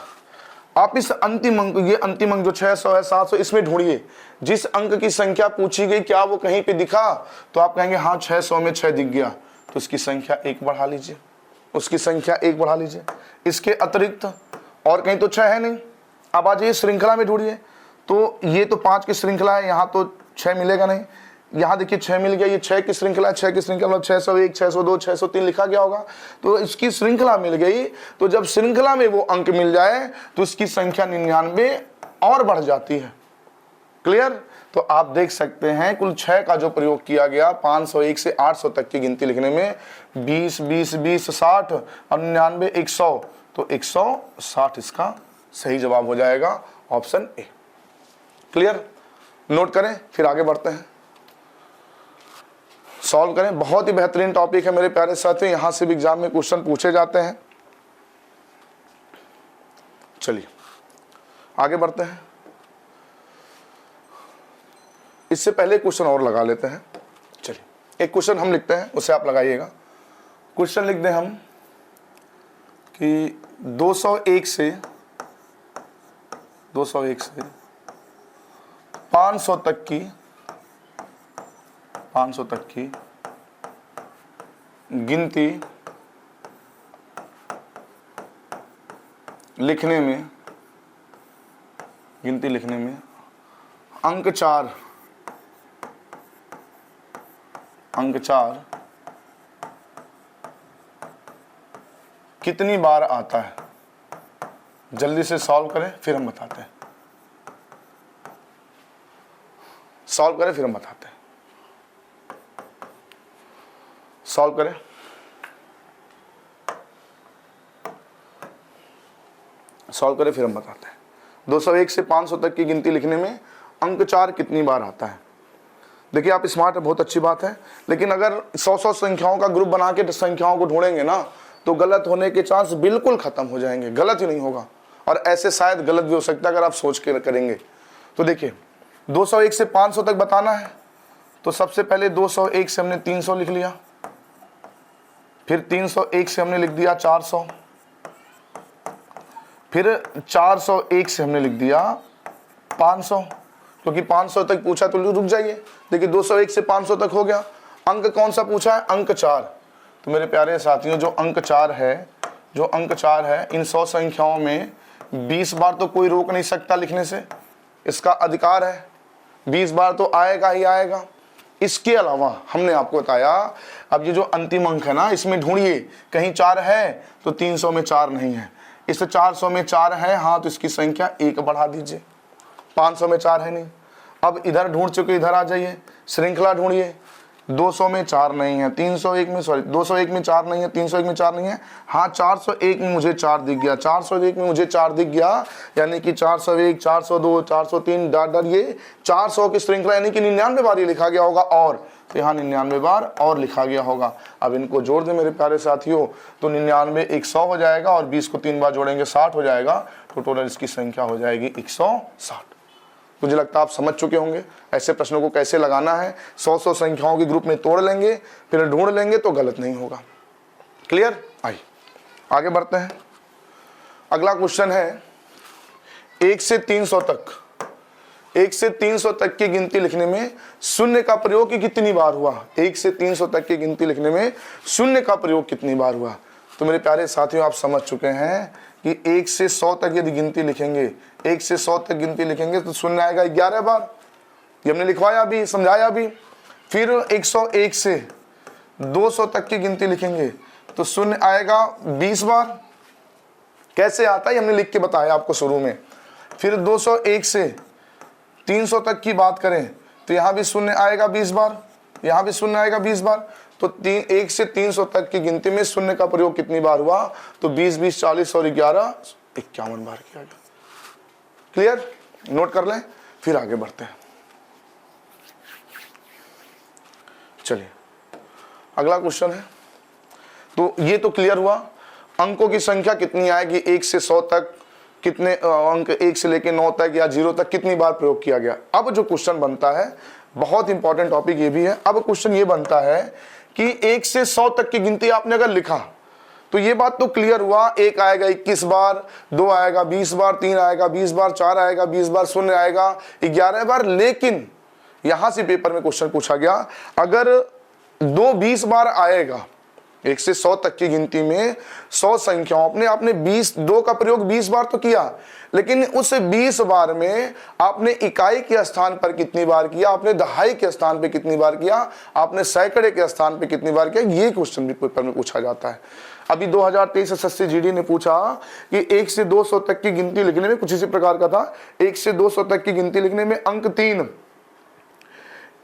Speaker 1: आप इस अंतिम अंक, ये अंतिम अंक जो 600 है, 700, इसमें ढूंढिए जिस अंक की संख्या पूछी गई, क्या वो कहीं पे दिखा? तो आप कहेंगे हाँ 600 में 6 दिख गया, तो इसकी संख्या 1 बढ़ा लीजिए, उसकी संख्या 1 बढ़ा लीजिए। इसके अतिरिक्त और कहीं तो 6 है नहीं। अब आ जाइए श्रृंखला में ढूंढिए, तो ये तो 5 की श्रृंखला है, यहाँ तो 6 मिलेगा नहीं। यहाँ देखिए 6 मिल गया, ये 6 की श्रृंखला, 6 की श्रृंखला मतलब 601, 602, 603 लिखा गया होगा, तो इसकी श्रृंखला मिल गई। तो जब श्रृंखला में वो अंक मिल जाए, तो इसकी संख्या 99 और बढ़ जाती है। क्लियर? तो आप देख सकते हैं कुल 6 का जो प्रयोग किया गया 501 से 800 तक की गिनती लिखने में, 20, 20, 20, 60 और 99, 100, तो 160 इसका सही जवाब हो जाएगा, ऑप्शन ए। क्लियर? नोट करें, फिर आगे बढ़ते हैं, सॉल्व करें। बहुत ही बेहतरीन टॉपिक है मेरे प्यारे साथियों, यहां से भी एग्जाम में क्वेश्चन पूछे जाते हैं। चलिए आगे बढ़ते हैं। इससे पहले क्वेश्चन और लगा लेते हैं। चलिए एक क्वेश्चन हम लिखते हैं, उसे आप लगाइएगा। क्वेश्चन लिख दें हम कि 201 से 500 तक की गिनती लिखने में अंक 4 कितनी बार आता है? जल्दी से सॉल्व करें फिर हम बताते हैं, सॉल्व करें फिर हम बताते हैं, सॉल्व करें। सॉल्व करें फिर हम बताते हैं। 201 से 500 तक की गिनती लिखने में अंक 4 कितनी बार आता है? देखिए आप स्मार्ट है, बहुत अच्छी बात है, लेकिन अगर 100 संख्याओं का ग्रुप बना के संख्याओं को ढूंढेंगे ना तो गलत होने के चांस बिल्कुल खत्म हो जाएंगे, गलत ही नहीं होगा। और ऐसे शायद गलत भी हो सकता है अगर आप सोच के करेंगे। तो देखिए 201 से 500 तक बताना है तो सबसे पहले 201 से हमने 300 लिख लिया, फिर 301 से हमने लिख दिया 400, फिर 401 से हमने लिख दिया 500, क्योंकि 500 तक पूछा तो रुक जाइए। देखिए 201 से 500 तक हो गया। अंक कौन सा पूछा है? अंक 4। तो मेरे प्यारे साथियों जो अंक 4 है, जो अंक 4 है, इन 100 संख्याओं में 20 बार तो कोई रोक नहीं सकता लिखने से, इसका अधिकार है, 20 बार तो आएगा ही आएगा। इसके अलावा हमने आपको बताया अब ये जो अंतिम अंक है ना इसमें ढूंढिए, कहीं 4 है तो 300 में 4 नहीं है, इस 400 में 4 है, हाँ तो इसकी संख्या 1 बढ़ा दीजिए। 500 में 4 है नहीं। अब इधर ढूंढ चुके, इधर आ जाइए, श्रृंखला ढूंढिए। 200 में 4 नहीं है, 301 में 201 में 4 नहीं है, 301 में 4 नहीं है, हाँ 401 में मुझे 4 दिख गया, 401 में मुझे 4 दिख गया, यानी कि 401, 402, 403 डॉट डॉट ये 400 की श्रृंखला, यानी कि 99 बार ये लिखा गया होगा, और तो यहाँ 99 बार और लिखा गया होगा। अब इनको जोड़ दें मेरे प्यारे साथियों, तो 99 100 हो जाएगा और 20 को 3 बार जोड़ेंगे 60 हो जाएगा, तो टोटल इसकी संख्या हो जाएगी 160। मुझे लगता है आप समझ चुके होंगे ऐसे प्रश्नों को कैसे लगाना है। 100 संख्याओं के ग्रुप में तोड़ लेंगे, फिर ढूंढ लेंगे तो गलत नहीं होगा। क्लियर? आइए आगे बढ़ते हैं। अगला क्वेश्चन है 1 से 300 तक, 1 से 300 तक की गिनती लिखने में शून्य का प्रयोग कितनी बार हुआ? 1 से 300 तक की गिनती लिखने में शून्य का प्रयोग कितनी बार हुआ? तो मेरे प्यारे साथियों आप समझ चुके हैं कि 1 से 100 तक यदि गिनती लिखेंगे, 1 से 100 तक गिनती लिखेंगे तो शून्य आएगा 11 बार, ये हमने लिखवाया भी, समझाया भी। फिर 101 से 200 तक की गिनती लिखेंगे तो शून्य आएगा 20 बार। कैसे आता है हमने लिख के बताया आपको शुरू में। फिर 201 से 300 तक की बात करें तो यहाँ भी शून्य आएगा 20 बार, यहाँ भी शून्य आएगा 20 बार। तो 1 से 300 तक की गिनती में शून्य का प्रयोग कितनी बार हुआ? तो 20, 20, 40 और 11, 51 बार किया गया। क्लियर? नोट कर लें, फिर आगे बढ़ते हैं। चलिए अगला क्वेश्चन है, तो ये तो क्लियर हुआ अंकों की संख्या कितनी आएगी 1 से 100 तक, कितने अंक 1 से लेकर 9 तक या 0 तक कितनी बार प्रयोग किया गया। अब जो क्वेश्चन बनता है, बहुत इंपॉर्टेंट टॉपिक ये भी है। अब क्वेश्चन ये बनता है कि 1 से 100 तक की गिनती आपने अगर लिखा तो ये बात तो क्लियर हुआ, 1 आएगा 21 बार, 2 आएगा 20 बार, 3 आएगा 20 बार, 4 आएगा 20 बार, 0 आएगा 11 बार। लेकिन यहां से पेपर में क्वेश्चन पूछा गया, अगर 2 20 बार आएगा, 1 से 100 तक की गिनती में 100 संख्याओं अपने आपने 2 का प्रयोग 20 बार तो किया, लेकिन उस 20 बार में आपने इकाई के स्थान पर कितनी बार किया, आपने दहाई के स्थान पर कितनी बार किया, आपने सैकड़े के स्थान पर कितनी बार किया, ये क्वेश्चन भी पेपर में पूछा जाता है। अभी 2023 एसएससी जीडी ने पूछा कि 1 से 200 तक की गिनती लिखने में कुछ इसी प्रकार का था। 1 से 200 तक की गिनती लिखने में अंक 3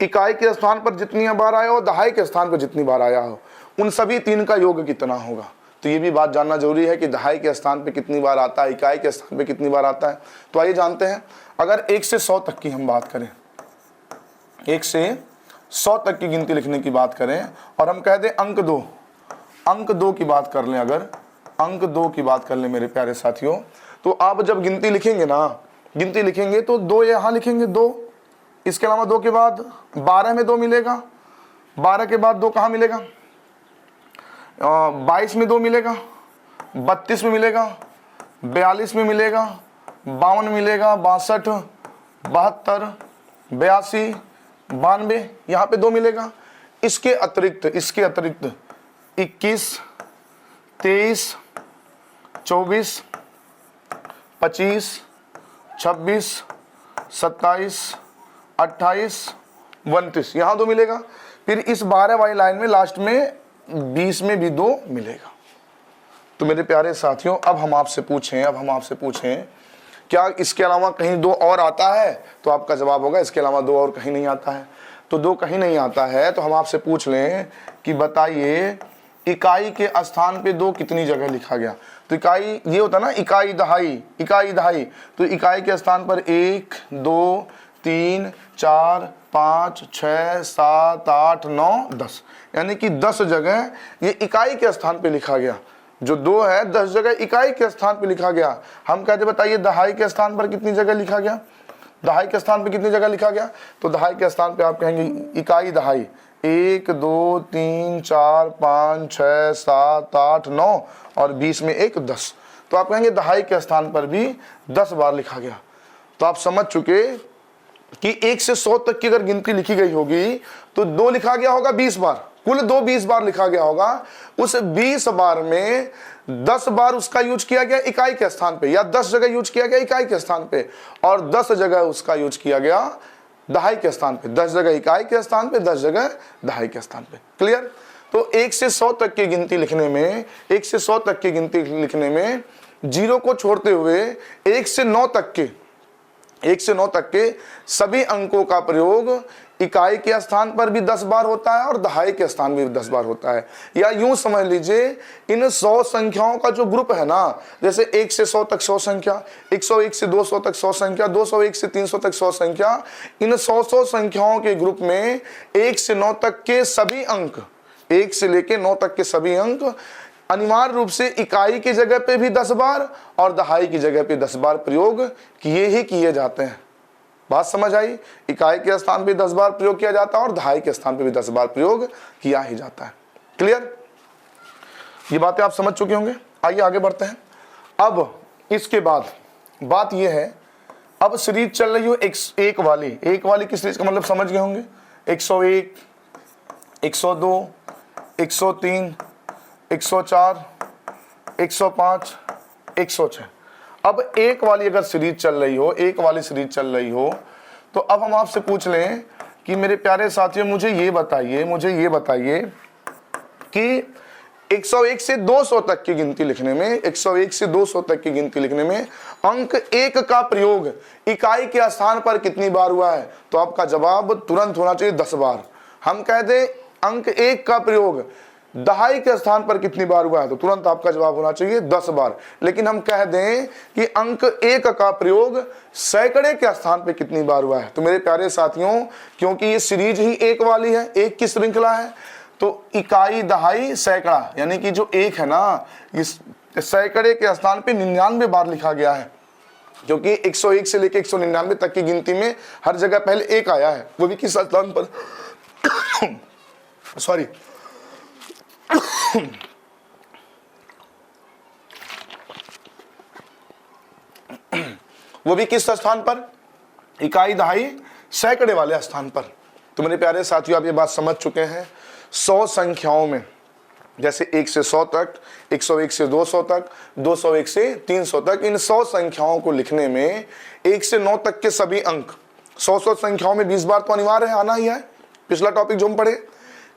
Speaker 1: इकाई के स्थान पर जितनी बार आया हो, दहाई के स्थान पर जितनी बार आया हो, उन सभी 3 का योग कितना होगा। तो ये भी बात जानना जरूरी है कि दहाई के स्थान पे कितनी बार आता है, इकाई के स्थान पे कितनी बार आता है। तो आइए जानते हैं। अगर 1 से 100 तक की हम बात करें, 1 से 100 तक की गिनती लिखने की बात करें और हम कह दें अंक 2, अंक 2 की बात कर लें, अगर अंक 2 की बात कर लें मेरे प्यारे साथियों, तो आप जब गिनती लिखेंगे ना, गिनती लिखेंगे तो 2 यहाँ लिखेंगे 2, इसके अलावा 2 के बाद 12 में 2 मिलेगा, 12 के बाद 2 कहाँ मिलेगा, 22 में 2 मिलेगा, 32 में मिलेगा, 42 में मिलेगा, 52 मिलेगा, 62, 72, 82, 92, यहाँ पे 2 मिलेगा। इसके अतिरिक्त 21, 23, 24, 25, 26, 27, 28, 29 यहाँ 2 मिलेगा। फिर इस 12 वाली लाइन में लास्ट में 20 में भी 2 मिलेगा। तो मेरे प्यारे साथियों, अब हम आपसे पूछें क्या इसके अलावा कहीं 2 और आता है? तो आपका जवाब होगा इसके अलावा 2 और कहीं नहीं आता है। तो 2 कहीं नहीं आता है तो हम आपसे पूछ लें कि बताइए इकाई के स्थान पे 2 कितनी जगह लिखा गया? तो इकाई ये होता है ना, इकाई दहाई। तो इकाई के स्थान पर 1 2 3 4 5 6 7 8 9 10, यानी कि 10 जगह ये इकाई के स्थान पे लिखा गया। जो 2 है 10 जगह इकाई के स्थान पे लिखा गया। हम कहते बताइए दहाई के स्थान पर कितनी जगह लिखा गया? दहाई के स्थान पे कितनी जगह लिखा गया? तो दहाई के स्थान पे आप कहेंगे इकाई दहाई 1 2 3 4 5 6 7 8 9 और 20 में 1 10। तो आप कहेंगे दहाई के स्थान पर भी 10 बार लिखा गया। तो आप समझ चुके कि 1 से 100 तक की अगर गिनती लिखी गई होगी तो 2 लिखा गया होगा 20 बार, कुल 20 बार लिखा गया होगा। उस 20 बार में 10 बार उसका यूज किया गया इकाई के स्थान पे, या 10 जगह यूज किया गया इकाई के स्थान पे, और 10 जगह उसका यूज किया गया दहाई के स्थान पे। 10 जगह इकाई के स्थान पे, 10 जगह दहाई के स्थान पे। क्लियर? तो 1 से 100 तक की गिनती लिखने में 0 को छोड़ते हुए 1 से 9 तक के सभी अंकों का प्रयोग इकाई के स्थान पर भी 10 बार होता है और दहाई के स्थान भी 10 बार होता है। या यूं समझ लीजिए इन 100 संख्याओं का जो ग्रुप है ना, जैसे 1 से 100 तक 100 संख्या, 101 से 200 तक 100 संख्या, 201 से 300 तक 100 संख्या, इन 100 संख्याओं के ग्रुप में 1 से 9 तक के सभी अंक, 1 से लेके 9 तक के सभी अंक अनिवार्य रूप से इकाई की जगह पे भी 10 बार और दहाई की जगह पे 10 बार प्रयोग किए जाते हैं। बात समझ आई? इकाई के स्थान पे 10 बार प्रयोग किया जाता है और दहाई के स्थान पे भी 10 बार प्रयोग किया ही जाता है। क्लियर? ये बातें आप समझ चुके होंगे। आइए आगे बढ़ते हैं। अब इसके बाद बात यह है, अब सीरीज चल रही हो एक वाली की सीरीज का मतलब समझ गए होंगे। 101, 102, 103, 104, 105, 106। अब एक वाली अगर सीरीज चल रही हो, तो अब हम आपसे पूछ लें कि मेरे प्यारे साथियों मुझे ये बताइए कि 101 से 200 तक की गिनती लिखने में, 101 से 200 तक की गिनती लिखने में अंक 1 का प्रयोग इकाई के स्थान पर कितनी बार हुआ है? तो आपका जवाब तुरंत होना चाहिए 10 बार। हम कह दें अंक 1 का प्रयोग दहाई के स्थान पर कितनी बार हुआ है, तो तुरंत आपका जवाब होना चाहिए 10 बार। लेकिन हम कह दें कि अंक 1 का प्रयोग सैकड़े के स्थान पर कितनी बार हुआ है, तो मेरे प्यारे साथियों क्योंकि ये सीरीज ही एक वाली है, एक की श्रृंखला है, तो इकाई दहाई सैकड़ा यानी कि जो 1 है ना, इस सैकड़े के स्थान पे 99 बार लिखा गया है, क्योंकि 101 से लेकर 199 तक की गिनती में हर जगह पहले 1 आया है, वो भी किस स्थान पर सॉरी वो भी किस स्थान पर? इकाई दहाई सैकड़े वाले स्थान पर। तो मेरे प्यारे साथियों आप ये बात समझ चुके हैं। 100 संख्याओं में जैसे 1 से 100 तक, 101 से 200 तक, 201 से 300 तक, इन 100 संख्याओं को लिखने में 1 से 9 तक के सभी अंक 100 संख्याओं में 20 बार तो अनिवार्य है, आना ही है, पिछला टॉपिक जो हम पढ़े।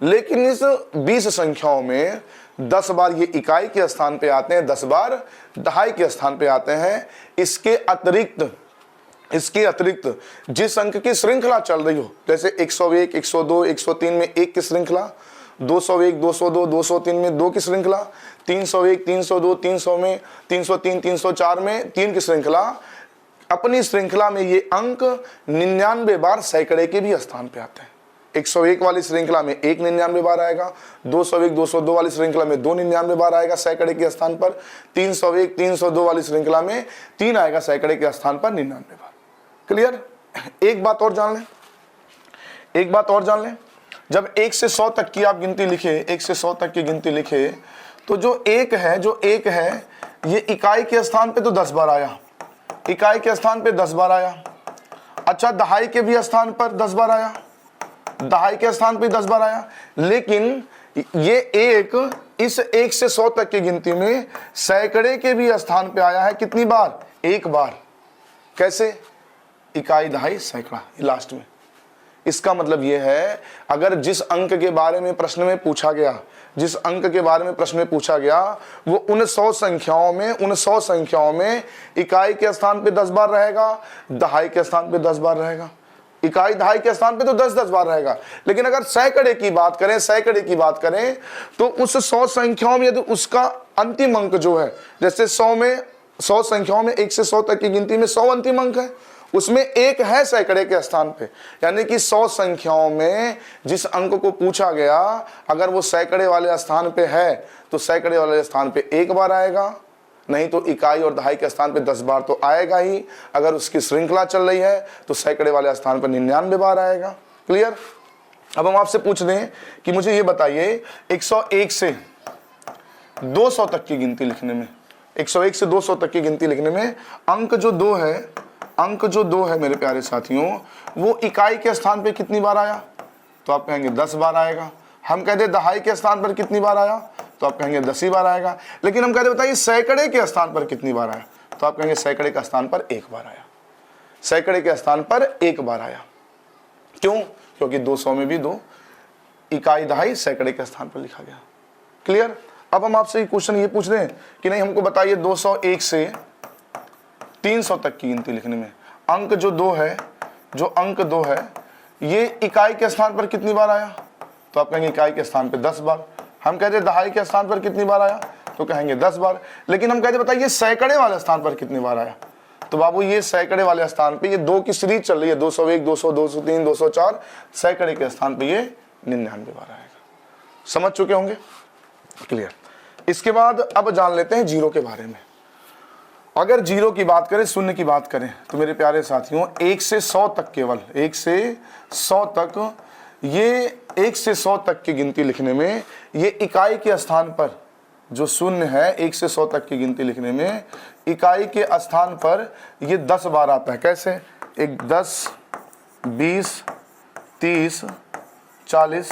Speaker 1: लेकिन इस 20 संख्याओं में 10 बार ये इकाई के स्थान पे आते हैं, 10 बार दहाई के स्थान पे आते हैं। इसके अतिरिक्त जिस अंक की श्रृंखला चल रही हो, जैसे 101, 102, 103 में 1 की श्रृंखला, 201, 202, 203 में 2 की श्रृंखला, 301, 302, 300 में 303, 304 में 3 की श्रृंखला, अपनी श्रृंखला में ये अंक 99 बार सैकड़े के भी स्थान पे आते हैं। 101 वाली श्रृंखला में 1 99 बार आएगा, 201, 202 वाली श्रृंखला में 2 99 बार आएगा सैकड़े के स्थान पर, 301, 302 वाली श्रृंखला में 3 आएगा सैकड़े के स्थान पर 99 बार। क्लियर? एक बात और जान लें, जब 1 से 100 तक की आप गिनती लिखे, 1 से 100 तक की गिनती लिखे, तो जो एक है ये इकाई के स्थान पे तो 10 बार आया, इकाई के स्थान पे 10 बार आया। अच्छा, दहाई के भी स्थान पर 10 बार आया, दहाई के स्थान पे 10 बार आया। लेकिन ये एक इस 1 से 100 तक की गिनती में सैकड़े के भी स्थान पे आया है, कितनी बार? 1 बार। कैसे? इकाई दहाई सैकड़ा, लास्ट में इसका मतलब ये है, अगर जिस अंक के बारे में प्रश्न में पूछा गया, जिस अंक के बारे में प्रश्न में पूछा गया, वो उन 100 संख्याओं में इकाई के स्थान पे 10 बार रहेगा, दहाई के स्थान पे 10 बार रहेगा। इकाई दहाई के स्थान पे तो 10-10 बार रहेगा। लेकिन अगर सैकड़े की बात करें तो उस 100 संख्याओं में यदि उसका अंतिम अंक जो है, जैसे 100 संख्याओं में 1 से 100 तक की गिनती में 100 अंतिम अंक है, उसमें एक है सैकड़े के स्थान पे, यानी कि 100 संख्याओं में जिस अंक को पूछा गया, अगर वो सैकड़े वाले स्थान पे है तो सैकड़े वाले स्थान पे 1 बार आएगा, नहीं तो इकाई और दहाई के स्थान पे 10 बार तो आएगा ही। अगर उसकी श्रृंखला चल रही है तो सैकड़े वाले स्थान पर 99 बार आएगा। क्लियर? अब हम आपसे पूछ दें कि मुझे ये बताइए 101 से 200 तक की गिनती लिखने में, 101 से 200 तक की गिनती लिखने में अंक जो 2 है मेरे प्यारे साथियों, वो इकाई के स्थान पे कितनी बार आया? तो आप कहेंगे 10 बार आएगा। हम कहते दहाई के स्थान पर कितनी बार आया? तो आप कहेंगे 10 ही बार आएगा। लेकिन हम कहते बताइए सैकड़े के स्थान पर कितनी बार आया? तो आप कहेंगे सैकड़े का स्थान पर 1 बार आया। सैकड़े के स्थान पर 1 बार आया। क्यों? क्योंकि 200 में भी 2 इकाई दहाई सैकड़े के स्थान पर लिखा गया। क्लियर? अब हम आपसे क्वेश्चन ये पूछ रहे हैं कि नहीं, हमको बताइए 201 से 300 तक की गिनती लिखने में अंक जो 2 है, ये इकाई के स्थान पर कितनी बार आया? तो आप कहेंगे इकाई के स्थान पर 10 बार। हम कहते दहाई के स्थान पर कितनी बार आया? तो कहेंगे 10 बार। लेकिन हम कहते बताइए सैकड़े वाले स्थान पर कितनी बार आया? तो बाबू ये सैकड़े वाले स्थान पे ये 2 की सीरीज चल रही है, 201, 200, 203, 204, सैकड़े के स्थान पे ये 99 बार आएगा। समझ चुके होंगे? क्लियर? इसके बाद अब जान लेते हैं जीरो के बारे में। अगर जीरो की बात करें, शून्य की बात करें, तो मेरे प्यारे साथियों 1 से 100 तक, केवल 1 से 100 तक, ये 1 से 100 तक की गिनती लिखने में ये इकाई के स्थान पर जो शून्य है, 1 से 100 तक की गिनती लिखने में इकाई के स्थान पर ये 10 बार आता है। कैसे? 10, 20, 30, 40,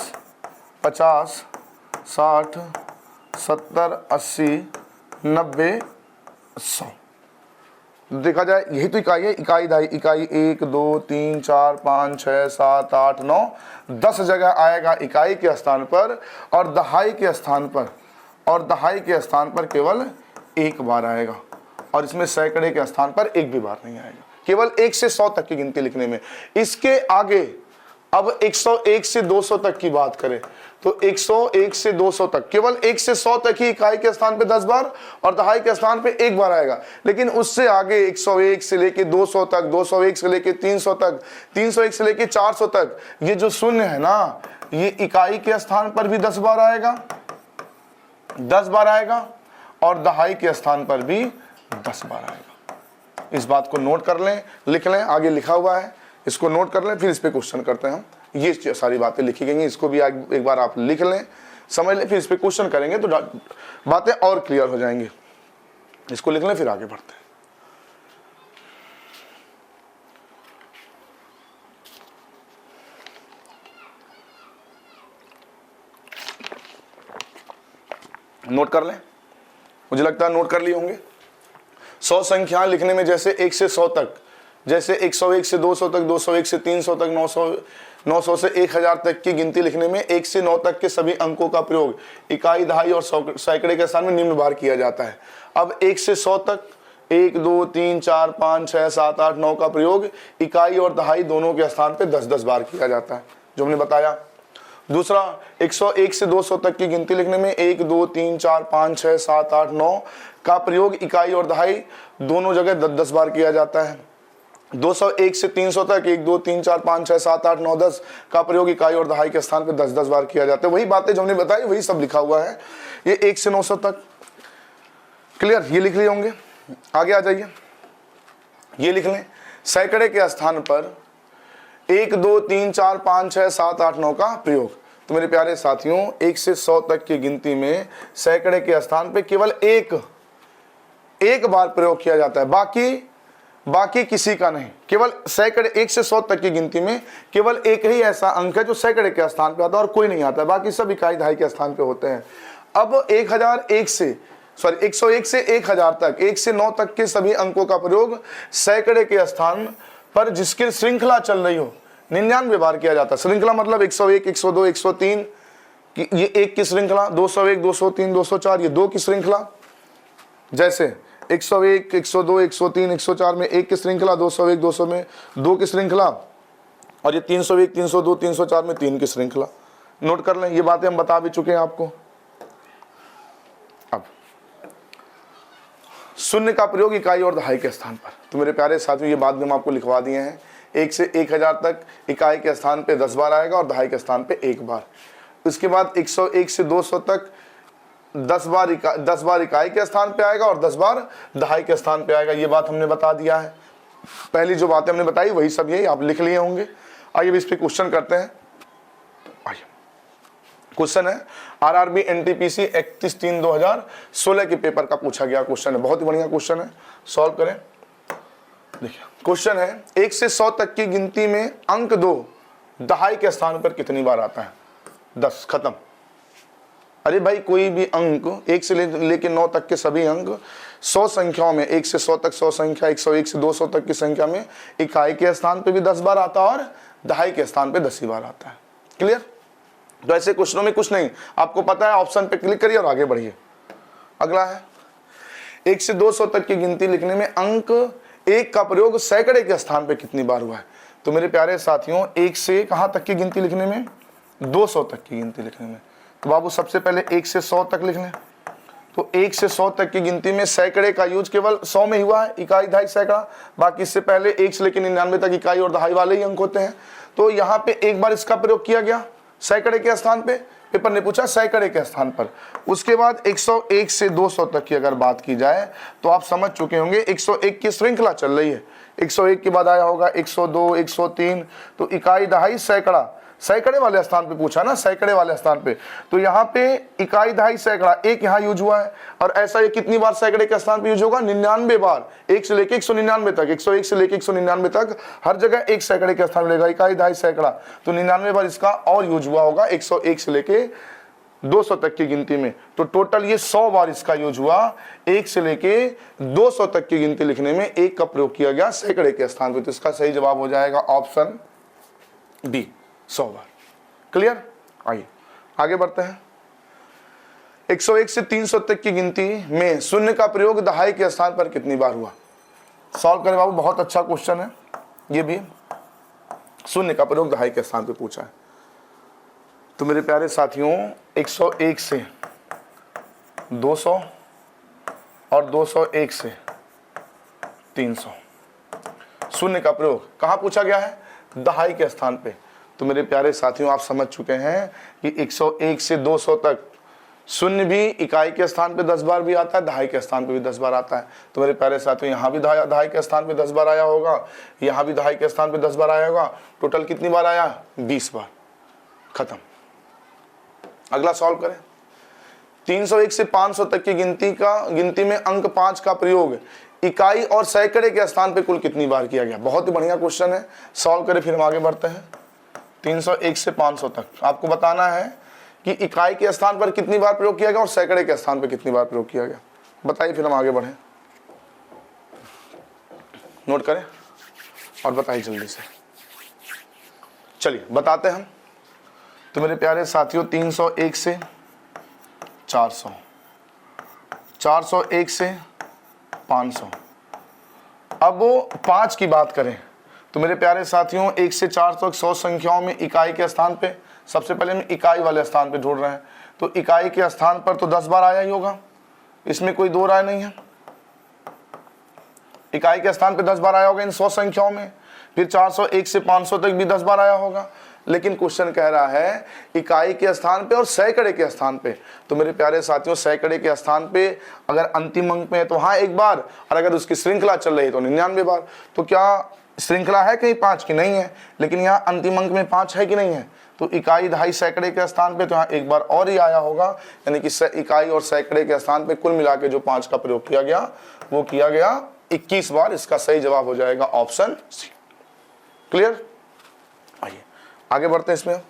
Speaker 1: 50, 60, 70, 80, 90, 100। देखा जाए यही तो इकाई है। इकाई दहाई, इकाई 1, 2, 3, 4, 5, 6, 7, 8, 9, 10 जगह आएगा इकाई के स्थान पर, और दहाई के स्थान पर केवल 1 बार आएगा। और इसमें सैकड़े के स्थान पर 1 भी बार नहीं आएगा, केवल 1 से 100 तक की गिनती लिखने में। इसके आगे अब 101 से 200 तक की बात करें तो 101 से 200 तक, केवल 1 से 100 तक ही इकाई के स्थान पे 10 बार और दहाई के स्थान पे 1 बार आएगा। लेकिन उससे आगे 101 से लेके 200 तक, 201 से लेके 300 तक, 301 से लेके 400 तक, ये जो शून्य है ना, ये इकाई के स्थान पर भी 10 बार आएगा, 10 बार आएगा, और दहाई के स्थान पर भी 10 बार आएगा। इस बात को नोट कर लें, लिख लें, आगे लिखा हुआ है, इसको नोट कर लें, फिर इस पे क्वेश्चन करते हैं हम। ये सारी बातें लिखी गई हैं, इसको भी एक बार आप लिख लें, समझ लें, फिर इस पे क्वेश्चन करेंगे तो बातें और क्लियर हो जाएंगी। इसको लिख लें, फिर आगे बढ़ते हैं। नोट कर लें, मुझे लगता है नोट कर लिए होंगे। 100 संख्याएं लिखने में जैसे 1 से 100 तक, जैसे 101 से 200 तक, 201 से 300 तक, 900 से 1000 तक की गिनती लिखने में 1 से 9 तक के सभी अंकों का प्रयोग इकाई, दहाई और सैकड़े के स्थान में निम्न बार किया जाता है। अब 1 से 100 तक 1, 2, 3, 4, 5, 6, 7, 8, 9 का प्रयोग इकाई और दहाई दोनों के स्थान पे 10-10 बार किया जाता है, जो हमने बताया। दूसरा, 101 से 200 तक की गिनती लिखने में 1, 2, 3, 4, 5, 6, 7, 8, 9 का प्रयोग इकाई और दहाई दोनों जगह 10-10 बार किया जाता है। 201 से 300 तक 1, 2, 3, 4, 5, 6, 7, 8, 9, 10 का प्रयोग इकाई और दहाई के स्थान पर 10-10 बार किया जाता है। वही बातें जो हमने बताई वही सब लिखा हुआ है। ये 1 से 900 तक क्लियर, ये लिख लिए होंगे। आगे आ जाइए, ये लिख लें, सैकड़े के स्थान पर 1, 2, 3, 4, 5, 6, 7, 8, 9 का प्रयोग। तो मेरे प्यारे साथियों 1 से 100 तक की गिनती में सैकड़े के स्थान पे केवल एक बार प्रयोग किया जाता है, बाकी किसी का नहीं। केवल सैकड़े 1 से 100 तक की गिनती में केवल एक ही ऐसा अंक है जो सैकड़े के स्थान पे आता है और कोई नहीं आता है, बाकी सब इकाई दहाई के स्थान पे होते हैं। अब 101 से 1000 तक, 1 से 9 तक के सभी अंकों का प्रयोग सैकड़े के स्थान पर जिसकी श्रृंखला चल रही हो, 99 बार किया जाता है। श्रृंखला मतलब 101, 102, 103 कि ये 1 की श्रृंखला, 201, 203, 204 ये 2 की श्रृंखला। जैसे 101, 102, 103, 104 में 1 की श्रृंखला, 201, 200 में 2 की श्रृंखला, और ये 301, 302, 304 में 3 की श्रृंखला। नोट कर लें, ये बातें हम बता भी चुके हैं आपको। अब शून्य का प्रयोग इकाई और दहाई के स्थान पर। तो मेरे प्यारे साथियों, ये बात भी हम आपको लिखवा दिए हैं। 1 से 1000 तक इकाई के स्थान पे 10 बार आएगा और दहाई के स्थान पे 1 बार। उसके बाद 101 से 200 तक 10 बार इकाई के स्थान पे आएगा और 10 बार दहाई के स्थान पे आएगा। ये बात हमने बता दिया है। पहली जो बातें हमने बताई वही सब यही आप लिख लिए होंगे। आइए इस पे क्वेश्चन करते हैं। आइए क्वेश्चन है आरआरबी एनटीपीसी 31/3/2016 के पेपर का पूछा गया क्वेश्चन है। बहुत ही बढ़िया क्वेश्चन है, सॉल्व करें। देखिए क्वेश्चन है 1 से 100 तक की गिनती में अंक 2 दहाई के स्थान पर कितनी बार आता है? 10। खत्म। अरे भाई कोई भी अंक 1 से लेकर 9 तक के सभी अंक 100 संख्याओं में 1 से 100 तक 100 संख्या, 101 से 200 तक की संख्या में इकाई के स्थान पे भी 10 बार आता है और दहाई के स्थान पे 10 ही बार आता है। क्लियर? तो ऐसे क्वेश्चनों में कुछ नहीं, आपको पता है, ऑप्शन पे क्लिक करिए और आगे बढ़िए। अगला है 1 से 200 तक की गिनती लिखने में अंक 1 का प्रयोग सैकड़े के स्थान पे कितनी बार हुआ है? तो मेरे प्यारे साथियों 1 से कहां तक की गिनती लिखने में? 200 तक की गिनती लिखने में। तो बाबू सबसे पहले 1 से 100 तक लिख लें। तो 1 से 100 तक की गिनती में सैकड़े का यूज केवल 100 में हुआ है, इकाई दहाई सैकड़ा। बाकी इससे पहले 1 से लेकर 99 तक इकाई और दहाई वाले ही अंक होते हैं। तो यहाँ पे 1 बार इसका प्रयोग किया गया सैकड़े के स्थान पे, पेपर ने पूछा सैकड़े के स्थान पर। उसके बाद 101 से 200 तक की अगर बात की जाए तो आप समझ चुके होंगे 101 की श्रृंखला चल रही है। 101 के बाद आया होगा 102, 103, तो इकाई दहाई सैकड़ा, सैकड़े वाले स्थान पे पूछा ना, सैकड़े वाले स्थान पे। तो यहाँ पे इकाई दहाई सैकड़ा 1 यहाँ यूज हुआ है, और ऐसा ये कितनी बार सैकड़े के स्थान पे यूज होगा? 99 बार। 1 से लेके 199 तक, 101 से लेके 199 तक हर जगह 1 सैकड़े के स्थान मिलेगा, इकाई दहाई सैकड़ा। तो 99 बार इसका और यूज हुआ होगा 101 से लेके 200 तक की गिनती में। तो टोटल ये 100 बार इसका यूज हुआ। 1 से लेके 200 तक की गिनती लिखने में 1 का प्रयोग किया गया सैकड़े के स्थान पे। तो इसका सही जवाब हो जाएगा ऑप्शन डी, 100 बार। क्लियर? आइए आगे बढ़ते हैं। 101 से 300 तक की गिनती में शून्य का प्रयोग दहाई के स्थान पर कितनी बार हुआ? सॉल्व करें बाबू, बहुत अच्छा क्वेश्चन है ये भी। शून्य का प्रयोग दहाई के स्थान पर पूछा है। तो मेरे प्यारे साथियों 101 से 200 और 201 से 300 शून्य का प्रयोग कहाँ पूछा गया है? दहाई के स्थान पे। तो मेरे प्यारे साथियों आप समझ चुके हैं कि 101 से 200 तक शून्य भी इकाई के स्थान पे 10 बार भी आता है, दहाई के स्थान पे भी 10 बार आता है। तो मेरे प्यारे साथियों यहाँ भी दहाई के स्थान पे 10 बार आया होगा, यहाँ भी दहाई के स्थान पे 10 बार आया होगा। टोटल कितनी बार आया? 20 बार। खत्म। अगला सॉल्व करें। 301 से 500 तक की गिनती में अंक 5 का प्रयोग इकाई और सैकड़े के स्थान पे कुल कितनी बार किया गया? बहुत ही बढ़िया क्वेश्चन है, सॉल्व करें फिर हम आगे बढ़ते हैं। 301 से 500 तक आपको बताना है कि इकाई के स्थान पर कितनी बार प्रयोग किया गया और सैकड़े के स्थान पर कितनी बार प्रयोग किया गया। बताइए फिर हम आगे बढ़ें। नोट करें और बताइए जल्दी से। चलिए बताते हैं हम। तो मेरे प्यारे साथियों 301 से 400, 401 से 500। अब वो 5 की बात करें तो मेरे प्यारे साथियों 1 से 400 100 संख्याओं में इकाई के स्थान पे सबसे पहले हम इकाई वाले स्थान पे ढूंढ रहे हैं। तो इकाई के स्थान पर तो 10 बार आया ही होगा, इसमें कोई दो राय नहीं है। इकाई के स्थान पे 10 बार आया होगा इन 100 संख्याओं में। फिर 401 से 500 तक भी 10 बार आया होगा। लेकिन क्वेश्चन कह रहा है इकाई के स्थान पे और सैकड़े के स्थान पे। तो मेरे प्यारे साथियों सैकड़े के स्थान पे अगर अंतिम अंक में है तो हाँ 1 बार, और अगर उसकी श्रृंखला चल रही है तो 99 बार। तो क्या श्रृंखला है कहीं 5 की? नहीं है, लेकिन यहाँ अंतिम अंक में 5 है कि नहीं है? तो इकाई दहाई सैकड़े के स्थान पे तो यहाँ 1 बार और ही आया होगा, यानी कि इकाई और सैकड़े के स्थान पे कुल मिला के जो 5 का प्रयोग किया गया वो किया गया 21 बार। इसका सही जवाब हो जाएगा ऑप्शन सी। क्लियर? आइए आगे बढ़ते हैं इसमें।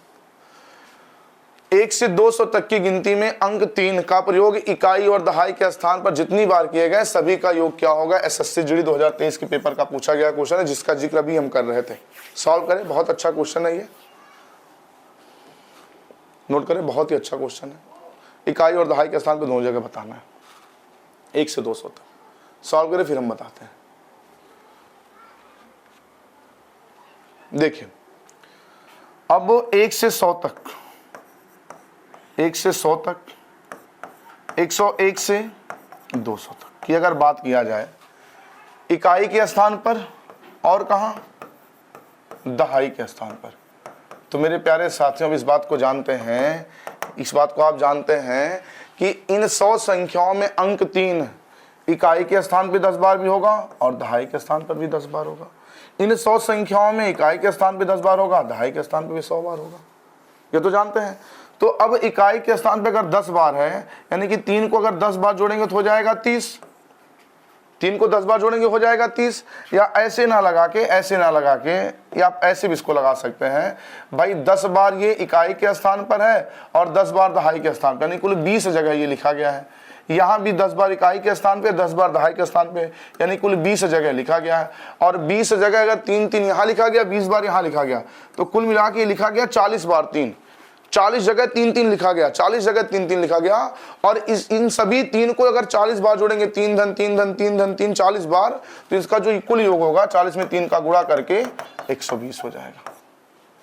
Speaker 1: 1 से 200 तक की गिनती में अंक 3 का प्रयोग इकाई और दहाई के स्थान पर जितनी बार किए गए सभी का योग क्या होगा। एसएससी जीडी 2023 के पेपर का पूछा गया क्वेश्चन है, जिसका जिक्र अभी हम कर रहे थे। सॉल्व करें, बहुत अच्छा क्वेश्चन है ये, नोट करें, बहुत ही अच्छा क्वेश्चन है। इकाई और दहाई के स्थान पर दोनों जगह बताना है, 1 से 200 तक। सॉल्व करें फिर हम बताते हैं। देखिए अब 1 से 100 तक, 1 से 100 तक, 101 से 200 तक की अगर बात किया जाए इकाई के स्थान पर और कहाँ, दहाई के स्थान पर, तो मेरे प्यारे साथियों अब इस बात को जानते हैं, इस बात को आप जानते हैं कि इन 100 संख्याओं में अंक 3 इकाई के स्थान पर 10 बार भी होगा और दहाई के स्थान पर भी 10 बार होगा। इन 100 संख्याओं में इकाई के स्थान पे 10 बार होगा, दहाई के स्थान पे भी 100 बार होगा, ये तो जानते हैं। तो अब इकाई के स्थान पे अगर 10 बार है, यानी कि 3 को अगर 10 बार जोड़ेंगे तो हो जाएगा 30, 3 को 10 बार जोड़ेंगे हो जाएगा 30। या ऐसे ना लगा के, ऐसे ना लगा के, या आप ऐसे भी इसको लगा सकते हैं भाई, 10 बार ये इकाई के स्थान पर है और 10 बार दहाई के स्थान पर, यानी कुल 20 जगह ये लिखा गया है। यहाँ भी 10 बार इकाई के स्थान पे, 10 बार दहाई के स्थान पे, यानी कुल 20 जगह लिखा गया है। और 20 जगह अगर 3-3 यहाँ लिखा गया, 20 बार यहाँ लिखा गया, तो कुल मिला के लिखा गया 40 बार 3, 40 जगह 3-3 लिखा गया, 40 जगह 3-3 लिखा गया। और इन सभी 3 को अगर 40 बार जोड़ेंगे, 3 धन 3 धन 3 धन 3, 40 बार, तो इसका जो कुल योग होगा 40 में 3 का गुणा करके 120 हो जाएगा,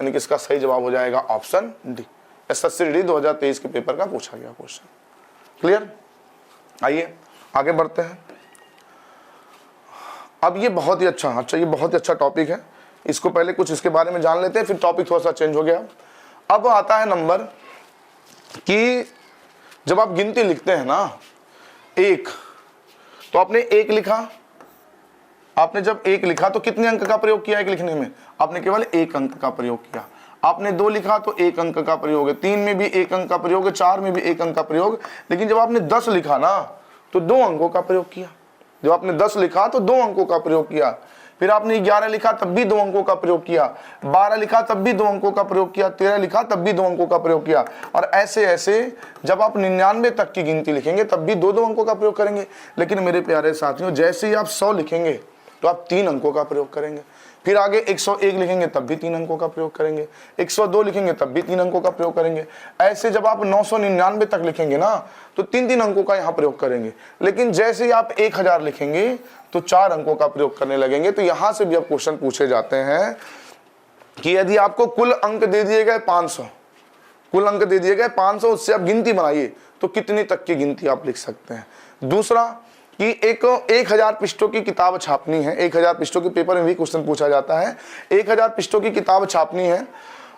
Speaker 1: यानी कि इसका सही जवाब हो जाएगा ऑप्शन डी। एसएससी जीडी 2023 के पेपर का पूछा गया क्वेश्चन। क्लियर? आइए आगे बढ़ते हैं। अब ये बहुत ही अच्छा ये बहुत ही अच्छा टॉपिक है, इसको पहले कुछ इसके बारे में जान लेते हैं, फिर टॉपिक थोड़ा सा चेंज हो गया। अब आता है नंबर कि जब आप गिनती लिखते हैं ना 1, तो आपने 1 लिखा, आपने जब 1 लिखा तो कितने अंक का प्रयोग किया 1 लिखने में? आपने केवल 1 अंक का प्रयोग किया। आपने 2 लिखा तो 1 अंक का प्रयोग है, 3 में भी 1 अंक का प्रयोग है, 4 में भी 1 अंक का प्रयोग। लेकिन जब आपने 10 लिखा ना तो 2 अंकों का प्रयोग किया। जब आपने 10 लिखा तो 2 अंकों का प्रयोग किया। फिर आपने 11 लिखा तब भी 2 अंकों का प्रयोग किया, 12 लिखा तब भी 2 अंकों का प्रयोग किया, 13 लिखा तब भी 2 अंकों का प्रयोग किया। और ऐसे ऐसे जब आप 99 तक की गिनती लिखेंगे तब भी 2-2 अंकों का प्रयोग करेंगे। लेकिन मेरे प्यारे साथियों, जैसे ही आप 100 लिखेंगे तो आप 3 अंकों का प्रयोग करेंगे। फिर आगे 101 लिखेंगे तब भी 3 अंकों का प्रयोग करेंगे, 102 लिखेंगे तब भी 3 अंकों का प्रयोग करेंगे। ऐसे जब आप 999 तक लिखेंगे ना तो 3-3 अंकों का यहाँ प्रयोग करेंगे। लेकिन जैसे ही आप 1000 लिखेंगे तो 4 अंकों का प्रयोग करने लगेंगे। तो यहाँ से भी अब क्वेश्चन पूछे जाते हैं कि यदि आपको कुल अंक दे दिए गए 500, कुल अंक दे दिए गए 500, उससे आप गिनती बनाइए तो कितनी तक की गिनती आप लिख सकते हैं। दूसरा कि 1000 पृष्ठों की किताब छापनी है, 1000 पृष्ठों के पेपर में भी क्वेश्चन पूछा जाता है। 1000 पृष्ठों की किताब छापनी है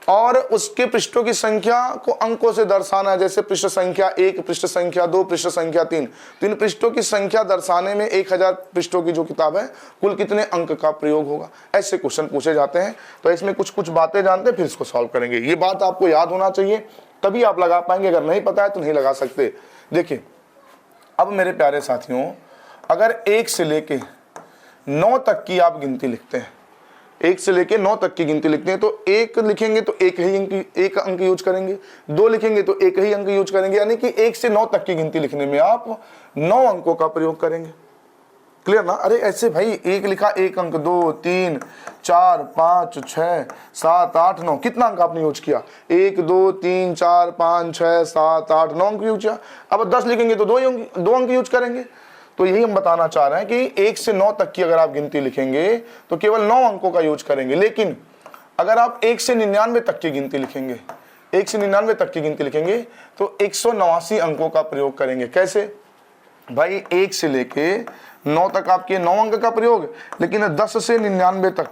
Speaker 1: और उसके पृष्ठों की संख्या को अंकों से दर्शाना है, जैसे पृष्ठ संख्या 1, पृष्ठ संख्या 2, पृष्ठ संख्या 3। तो इन पृष्ठों की संख्या दर्शाने में 1000 पृष्ठों की जो किताब है कुल कितने अंक का प्रयोग होगा, ऐसे क्वेश्चन पूछे जाते हैं। तो इसमें कुछ कुछ बातें जानते हैं, फिर इसको सॉल्व करेंगे। ये बात आपको याद होना चाहिए, तभी आप लगा पाएंगे, अगर नहीं पता है तो नहीं लगा सकते। देखिए अब मेरे प्यारे साथियों, अगर 1 से लेके 9 तक की आप गिनती लिखते हैं, 1 से लेके 9 तक की गिनती लिखते हैं, तो 1 लिखेंगे तो एक अंक यूज करेंगे, 2 लिखेंगे तो 1 ही अंक यूज करेंगे, यानी कि 1 से 9 तक की गिनती लिखने में आप 9 अंकों का प्रयोग करेंगे। क्लियर ना? अरे ऐसे भाई 1 लिखा 1 अंक, 2, 3, 4, 5, 6, 7, 8, 9, कितना अंक आपने यूज किया? 1, 2, 3, 4, 5, 6, 7, 8, 9 अंक यूज किया। अब 10 लिखेंगे तो 2 अंक यूज करेंगे। तो यही हम बताना चाह रहे हैं कि 1 से 9 तक की अगर आप गिनती लिखेंगे तो केवल 9 अंकों का यूज करेंगे। लेकिन अगर आप 1 से 99 तक की गिनती लिखेंगे, 1 से 99 तक की गिनती लिखेंगे तो 189 अंकों का प्रयोग करेंगे। कैसे भाई? 1 से लेके 9 तक आपके 9 अंक का प्रयोग, लेकिन 10 से 99 तक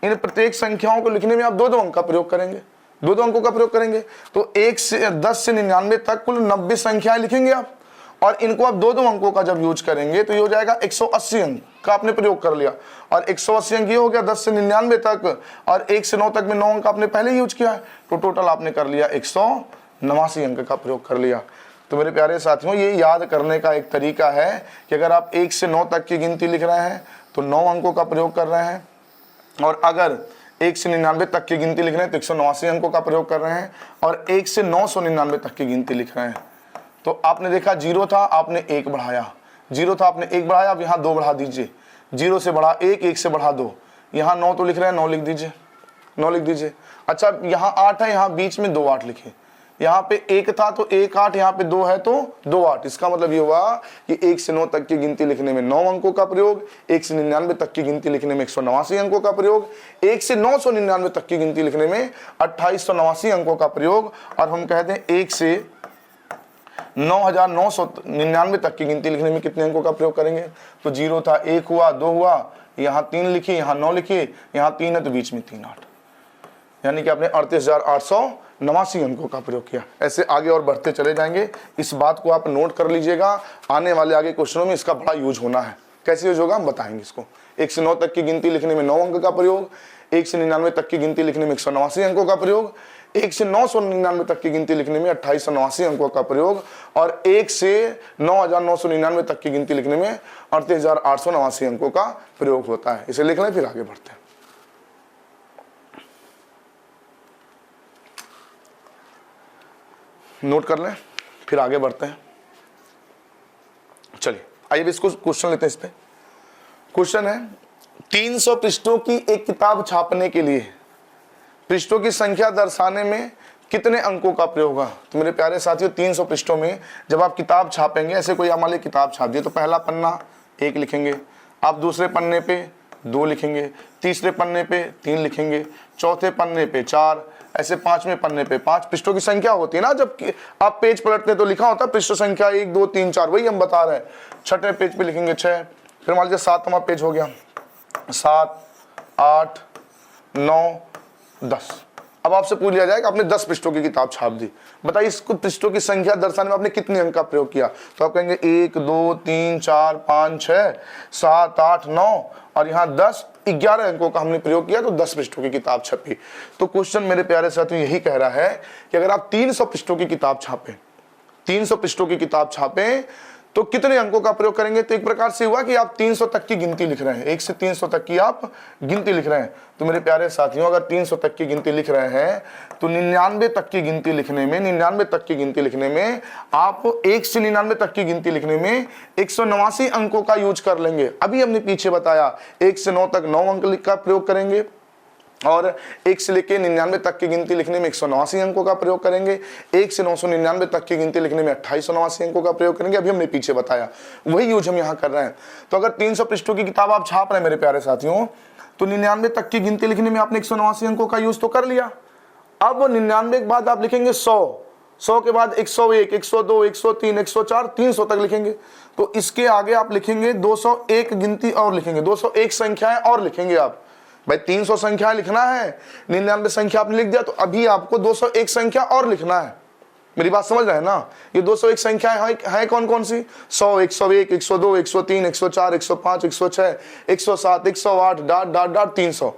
Speaker 1: इन प्रत्येक संख्याओं को लिखने में आप 2-2 अंक का प्रयोग करेंगे, 2-2 अंकों का प्रयोग करेंगे। तो 10 से 99 तक कुल 90 संख्याएं लिखेंगे आप, और इनको आप 2-2 अंकों का जब यूज करेंगे तो ये हो जाएगा 180 अंक का आपने प्रयोग कर लिया। और 180 अंक ये हो गया 10 से 99 तक, और 1 से 9 तक में 9 अंक आपने पहले यूज किया है, तो टोटल आपने कर लिया 189 अंक का प्रयोग कर लिया। तो मेरे प्यारे साथियों, ये याद करने का एक तरीका है कि अगर आप 1 से 9 तक की गिनती लिख रहे हैं तो 9 अंकों का प्रयोग कर रहे हैं, और अगर 1 से 99 तक की गिनती लिख रहे हैं तो 189 अंकों का प्रयोग कर रहे हैं, और 1 से 999 तक की गिनती लिख रहे हैं। तो आपने देखा 0 था, आपने 1 बढ़ाया, 0 था आपने 1 बढ़ाया, अब यहाँ 2 बढ़ा दीजिए, 0 से बढ़ा 1, 1 से बढ़ा 2, यहाँ 9 तो लिख रहे हैं, 9 लिख दीजिए, 9 लिख दीजिए। अच्छा यहाँ 8 है, यहाँ बीच में 2 8 लिखे, यहाँ पे 1 था तो 1 8, यहाँ पे 2 है तो 2 8। इसका मतलब ये हुआ कि 1 से 9 तक की गिनती लिखने में 9 अंकों का प्रयोग, 1 से 99 तक की गिनती लिखने में 189 अंकों का प्रयोग, 1 से 999 तक की गिनती लिखने में 2889 अंकों का प्रयोग, और हम कहते हैं 1 से 9999 तक की गिनती लिखने में कितने अंकों का प्रयोग करेंगे। तो 0 था, 1 हुआ, 2 हुआ, यहाँ 3 लिखिए, यहाँ 9 लिखिए, यहाँ 3 है तो बीच में 3 8, यानी कि आपने 38,889 अंकों का प्रयोग किया। ऐसे आगे और बढ़ते चले जाएंगे, इस बात को आप नोट कर लीजिएगा, आने वाले आगे क्वेश्चनों में इसका बड़ा यूज होना है। कैसे यूज होगा हम बताएंगे इसको। 1 से 9 तक की गिनती लिखने में 9 अंक का प्रयोग, 1 से 99 तक की गिनती लिखने में 189 अंकों का प्रयोग, 1 से 999 तक की गिनती लिखने में 2889 अंकों का प्रयोग, और 1 से 9999 तक की गिनती लिखने में 38,889 अंकों का प्रयोग होता है। इसे लिख लें, फिर आगे बढ़ते हैं। नोट कर लें, फिर आगे बढ़ते हैं। चलिए आइए इसको क्वेश्चन लेते हैं। इस पे क्वेश्चन है 300 पृष्ठों की एक किताब छापने के लिए पृष्ठों की संख्या दर्शाने में कितने अंकों का प्रयोग होगा। तो मेरे प्यारे साथियों 300 पृष्ठों में जब आप किताब छापेंगे, ऐसे कोई हमारे किताब छाप दिए तो पहला पन्ना 1 लिखेंगे, आप दूसरे पन्ने पे 2 लिखेंगे, तीसरे पन्ने पे 3 लिखेंगे, चौथे पन्ने पे 4, ऐसे 5वें पन्ने पे 5। पृष्ठों की संख्या होती है ना, जब आप पेज पलटते तो लिखा होता है पृष्ठ संख्या 1 2 3 4, वही हम बता रहे हैं। छठे पेज पे लिखेंगे 6, फिर मान लीजिए 7वां पेज हो गया, 7 8 9 10। अब आपसे पूछ लिया जाएगा आपने 10 पृष्ठों की किताब छाप दी, बताइए इसको पृष्ठों की संख्या दर्शाने में आपने कितने अंक का प्रयोग किया। तो आप कहेंगे 1 2 3 4 5 6 7 8 9, और यहाँ 10 11 अंकों का हमने प्रयोग किया, तो 10 पृष्ठों की किताब छपी। तो क्वेश्चन मेरे प्यारे साथियों यही कह रहा है कि अगर आप 300 पृष्ठों की किताब छापें, 300 पृष्ठों की किताब छापें तो कितने अंकों का प्रयोग करेंगे। तो एक प्रकार से हुआ कि आप 300 तक की गिनती लिख रहे हैं, 1 से 300 तक की आप गिनती लिख रहे हैं। तो मेरे प्यारे साथियों अगर 300 तक की गिनती लिख रहे हैं तो 99 तक की गिनती लिखने में 99 तक की गिनती लिखने में आप 1 से 99 तक की गिनती लिखने में 189 अंकों का यूज कर लेंगे। अभी हमने पीछे बताया 1 से 9 तक 9 अंक का प्रयोग करेंगे, और 1 से लेकर 99 तक की गिनती लिखने में 189 अंकों का प्रयोग करेंगे, 1 से 999 तक की गिनती लिखने में 2889 अंकों का प्रयोग करेंगे। अभी हमने पीछे बताया, वही यूज हम यहाँ कर रहे हैं। तो अगर 300 पृष्ठों की किताब आप छाप रहे हैं मेरे प्यारे साथियों, तो 99 तक की गिनती लिखने में आपने 189 अंकों का यूज तो कर लिया। अब 99 के बाद आप लिखेंगे 100 के बाद 101 102 103 104 300 तक लिखेंगे। तो इसके आगे आप लिखेंगे 201 गिनती और लिखेंगे, 201 संख्याएं और लिखेंगे। आप भाई 300 संख्या लिखना है, 99 संख्या आपने लिख दिया, तो अभी आपको 201 संख्या और लिखना है। मेरी बात समझ रहे हैं ना। ये 201 संख्याएं है कौन कौन सी, 100 101 102 103 104 105 106 107 108 डाट डाट डाट 300।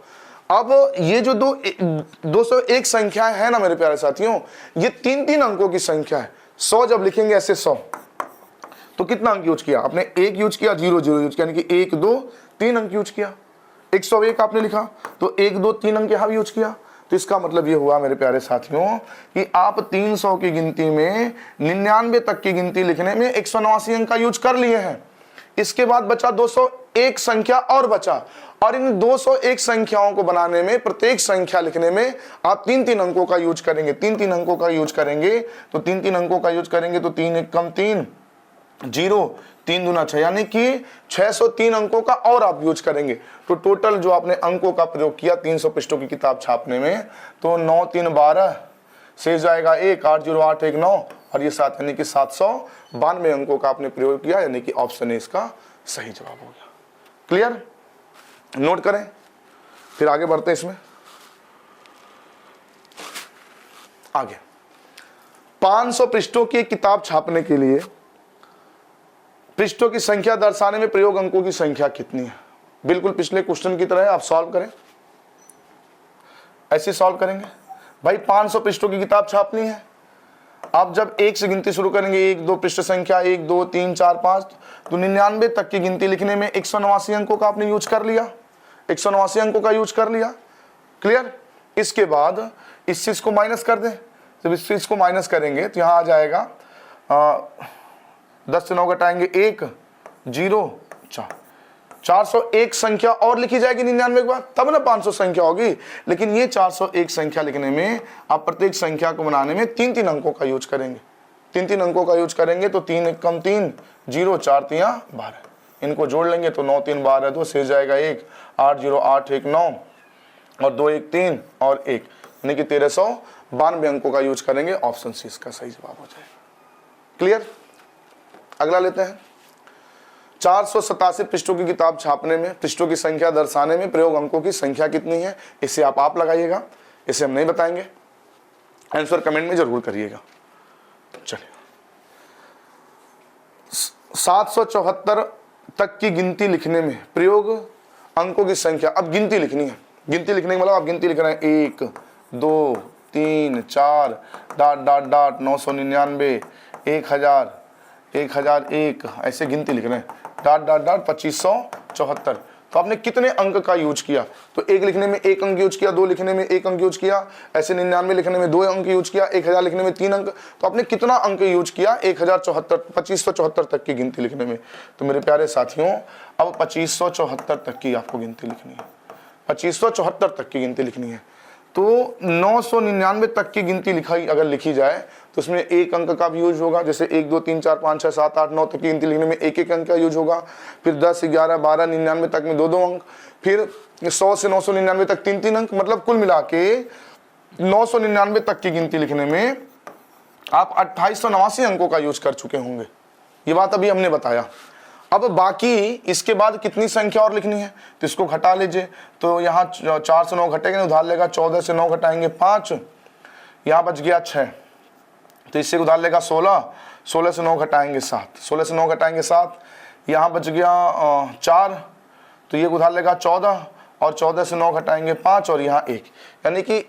Speaker 1: अब ये जो 201 संख्याएं है ना मेरे प्यारे साथियों, ये 3 अंकों की संख्या है। 100 जब लिखेंगे ऐसे 100, तो कितना अंक यूज किया आपने, 1 यूज किया, 0 0 यूज किया, यानी कि 1 2 3 अंक यूज किया। 101 आपने लिखा तो 1 2 3 अंक यहाँ यूज किया। तो इसका मतलब ये हुआ मेरे प्यारे साथियों कि आप 300 की गिनती में 99 तक की गिनती लिखने में 189 अंक का यूज कर लिए हैं। इसके बाद बचा 201 संख्या और बचा, और इन 201 संख्याओं को बनाने में प्रत्येक संख्या लिखने में आप 3 अंकों का यूज करेंगे, 3 अंकों का यूज करेंगे। तो 3 अंकों का यूज करेंगे तो 3 1 कम 3 0 3 दूना 6, यानी कि 603 अंकों का और आप यूज करेंगे। तो टोटल जो आपने अंकों का प्रयोग किया 300 पृष्ठों की किताब छापने में, तो 9 3 12 से जाएगा 1 8 0 8 1 9 और ये 7, यानी कि 792 अंकों का आपने प्रयोग किया, यानी कि ऑप्शन ए इसका सही जवाब हो गया। क्लियर, नोट करें, फिर आगे बढ़ते हैं इसमें। आगे 500 पृष्ठों की किताब छापने के लिए पृष्ठों की संख्या दर्शाने में प्रयोग अंकों की संख्या कितनी है। बिल्कुल पिछले क्वेश्चन की तरह आप सॉल्व करें, ऐसे सॉल्व करेंगे। भाई 500 पृष्ठों की किताब छापनी है, आप जब 1 से गिनती शुरू करेंगे 1 2 पृष्ठ संख्या 1 2 3 4 5, तो 99 तक की गिनती लिखने में 189 अंकों का आपने यूज कर लिया, 189 अंकों का यूज कर लिया। क्लियर। इसके बाद इस चीज को माइनस कर दें, जब इस चीज को माइनस करेंगे तो यहाँ आ जाएगा 10 से 9 घटाएंगे 1 0 4, 401 संख्या और लिखी जाएगी 99 के बाद, तब ना 500 संख्या होगी। लेकिन ये 401 संख्या लिखने में आप प्रत्येक संख्या को बनाने में 3-3 अंकों का यूज करेंगे, 3-3 अंकों का यूज करेंगे। तो 3 1 कम 3 0 4 3 12, इनको जोड़ लेंगे तो 9 3 12 2 से जाएगा 1 8 0 8 1 9 और 2 1 3 और 1, यानी कि 1392 अंकों का यूज करेंगे। ऑप्शन सी इसका सही जवाब हो जाएगा। क्लियर। अगला लेते हैं। 487 पृष्ठों की किताब छापने में पृष्ठों की संख्या दर्शाने में प्रयोग अंकों की संख्या कितनी है, इसे आप लगाइएगा, इसे हम नहीं बताएंगे। आंसर कमेंट में जरूर करिएगा। चलिए 774 तक की गिनती लिखने में प्रयोग अंकों की संख्या। अब गिनती लिखनी है, गिनती लिखने का मतलब आप गिनती लिख रहे हैं 1 2 3 4 डाट डाट डाट 999 1000 1001, ऐसे गिनती लिख रहे हैं डाट डाट डाट 2574। तो आपने कितने अंक का यूज किया, तो 1 लिखने में 1 अंक यूज किया, 2 लिखने में 1 अंक यूज किया, ऐसे 99 लिखने में 2 अंक यूज किया, 1000 लिखने में 3 अंक। तो आपने कितना अंक यूज किया 2574 तक की गिनती लिखने में। तो मेरे प्यारे साथियों अब 2574 तक की आपको गिनती लिखनी है, 2574 तक की गिनती लिखनी है। तो 999 तक की गिनती अगर लिखी जाए तो उसमें 1 अंक का भी यूज होगा, जैसे 1 2 3 4 5 6 7 8 9 तक की गिनती लिखने में 1 अंक का यूज होगा। फिर 10 11 12 99 तक में 2 अंक, फिर 100 से 999 तक 3 अंक। मतलब कुल मिला के 999 तक की गिनती लिखने में आप 2889 अंकों का यूज कर चुके होंगे। ये बात अभी हमने बताया। अब बाकी इसके बाद कितनी संख्या और लिखनी है, तो इसको घटा लीजिए। तो यहाँ 4 से 9 घटेंगे, उधार लेगा 14 से 9 घटाएंगे 5, यहाँ बच गया 6, तो इससे उधार लेगा 16, 16 से 9 घटाएंगे 7, 16 से 9 घटाएंगे 7, यहाँ बच गया 4, तो ये उधार लेगा 14 और 14 से 9 घटाएंगे 5 और यहाँ 1, यानी कि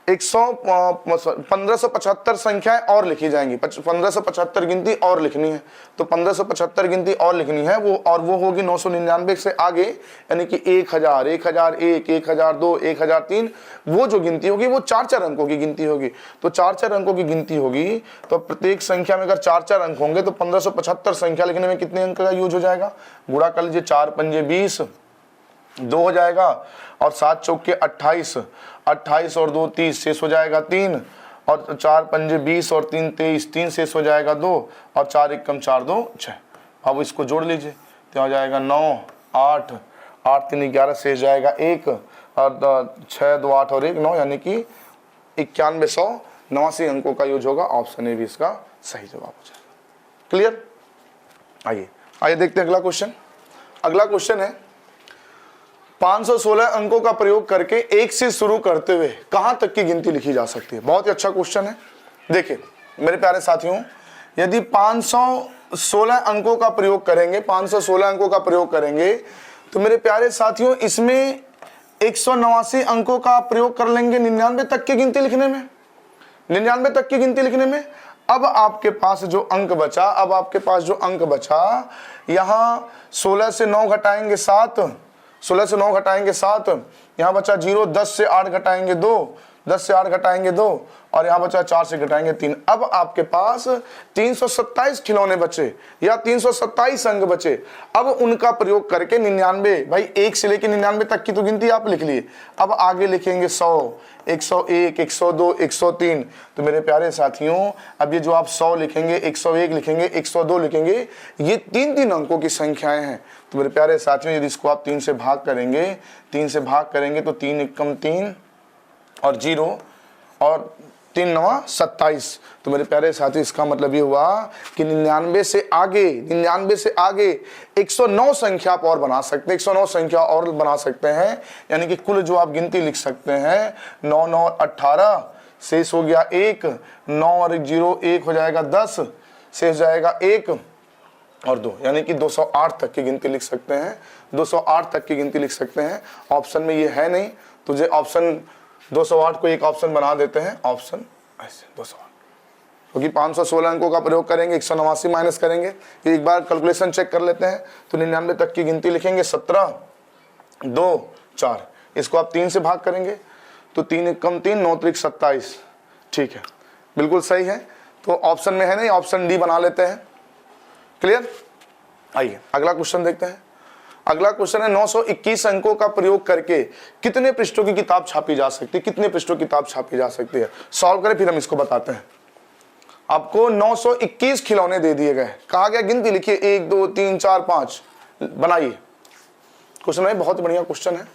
Speaker 1: 1575 संख्याएं और लिखी जाएंगी। 1575 गिनती और लिखनी है, तो 1575 गिनती और लिखनी है वो होगी 999 से आगे, यानी कि 1000 1001 1002 1003। वो जो गिनती होगी वो 4-4 अंकों की गिनती होगी। तो 4-4 अंकों की गिनती होगी, तो प्रत्येक संख्या में अगर 4-4 अंक होंगे तो 1575 संख्या लिखने में कितने अंक का यूज हो जाएगा, गुणा कर लीजिए। 4 पंजे 20, 2 हो जाएगा और 7 चौके 28, 28 और 2 30, शेष हो जाएगा 3 और 4 पंजे 20 और 3 23, 3 शेष हो जाएगा 2 और 4 1 कम 4 2 6। अब इसको जोड़ लीजिए तो हो जाएगा 9 8 8 3 11, शेष जाएगा 1 और 6 2 8 और 1 9, यानी कि 9189 अंकों का यूज होगा। ऑप्शन ए भी इसका सही जवाब हो जाएगा। क्लियर। आइए देखते हैं अगला क्वेश्चन। अगला क्वेश्चन है 516 अंकों का प्रयोग करके 1 से शुरू करते हुए कहां तक की गिनती लिखी जा सकती है। बहुत ही अच्छा क्वेश्चन है। देखिए मेरे प्यारे साथियों, यदि 516 अंकों का प्रयोग करेंगे, 516 अंकों का प्रयोग करेंगे, तो मेरे प्यारे साथियों इसमें 189 अंकों का प्रयोग कर लेंगे 99 तक की गिनती लिखने में, 99 तक की गिनती लिखने में। अब आपके पास जो अंक बचा, यहाँ 16 से 9 घटाएंगे 7, 16 से 9 घटाएंगे 7, यहाँ बचा 0, 10 से 8 घटाएंगे 2, 10 से 8 घटाएंगे 2 और यहाँ बचा 4 से घटाएंगे 3। अब आपके पास 327 खिलौने बचे या 327 अंक बचे। अब उनका प्रयोग करके 99, भाई 1 से लेकर 99 तक की तो गिनती आप लिख लिए। अब आगे लिखेंगे 100, 101, 102, 103। तो मेरे प्यारे साथियों अब ये जो आप 100 लिखेंगे, 101 लिखेंगे, 102 लिखेंगे, ये 3-3 अंकों की संख्याएं हैं। तो मेरे प्यारे साथियों यदि इसको आप 3 से भाग करेंगे, 3 से भाग करेंगे तो 3 1 कम 3 और 0 और 3 9 27। तो मेरे प्यारे साथी इसका मतलब ये हुआ कि 99 से आगे 109 संख्या आप और बना सकते हैं, 109 संख्या और बना सकते हैं। यानी कि कुल जो आप गिनती लिख सकते हैं 9 9 18, शेष हो गया 1, 9 और 1 0, 1 हो जाएगा 10, शेष जाएगा 1 और 2, यानी कि 208 तक की गिनती लिख सकते हैं, 208 तक की गिनती लिख सकते हैं। ऑप्शन में ये है नहीं, तुझे ऑप्शन 208 को एक ऑप्शन बना देते हैं, ऑप्शन ऐसे 208, क्योंकि 516 अंकों का प्रयोग करेंगे, 189 माइनस करेंगे। एक बार कैलकुलेशन चेक कर लेते हैं। तो 99 तक की गिनती लिखेंगे 17 2 4, इसको आप 3 से भाग करेंगे तो 3 एकम 3, 9 त्रिक 27, ठीक है, बिल्कुल सही है। तो ऑप्शन में है नहीं, ऑप्शन डी बना लेते हैं। क्लियर? आइए अगला क्वेश्चन देखते हैं। अगला क्वेश्चन है 921 अंकों का प्रयोग करके कितने पृष्ठों की किताब छापी जा सकती है, कितने पृष्ठों की किताब छापी जा सकती है। सॉल्व करें फिर हम इसको बताते हैं। आपको 921 खिलौने दे दिए गए, कहा गया गिनती लिखिए 1 2 3 4 5, बनाइए। क्वेश्चन है बहुत बढ़िया क्वेश्चन है।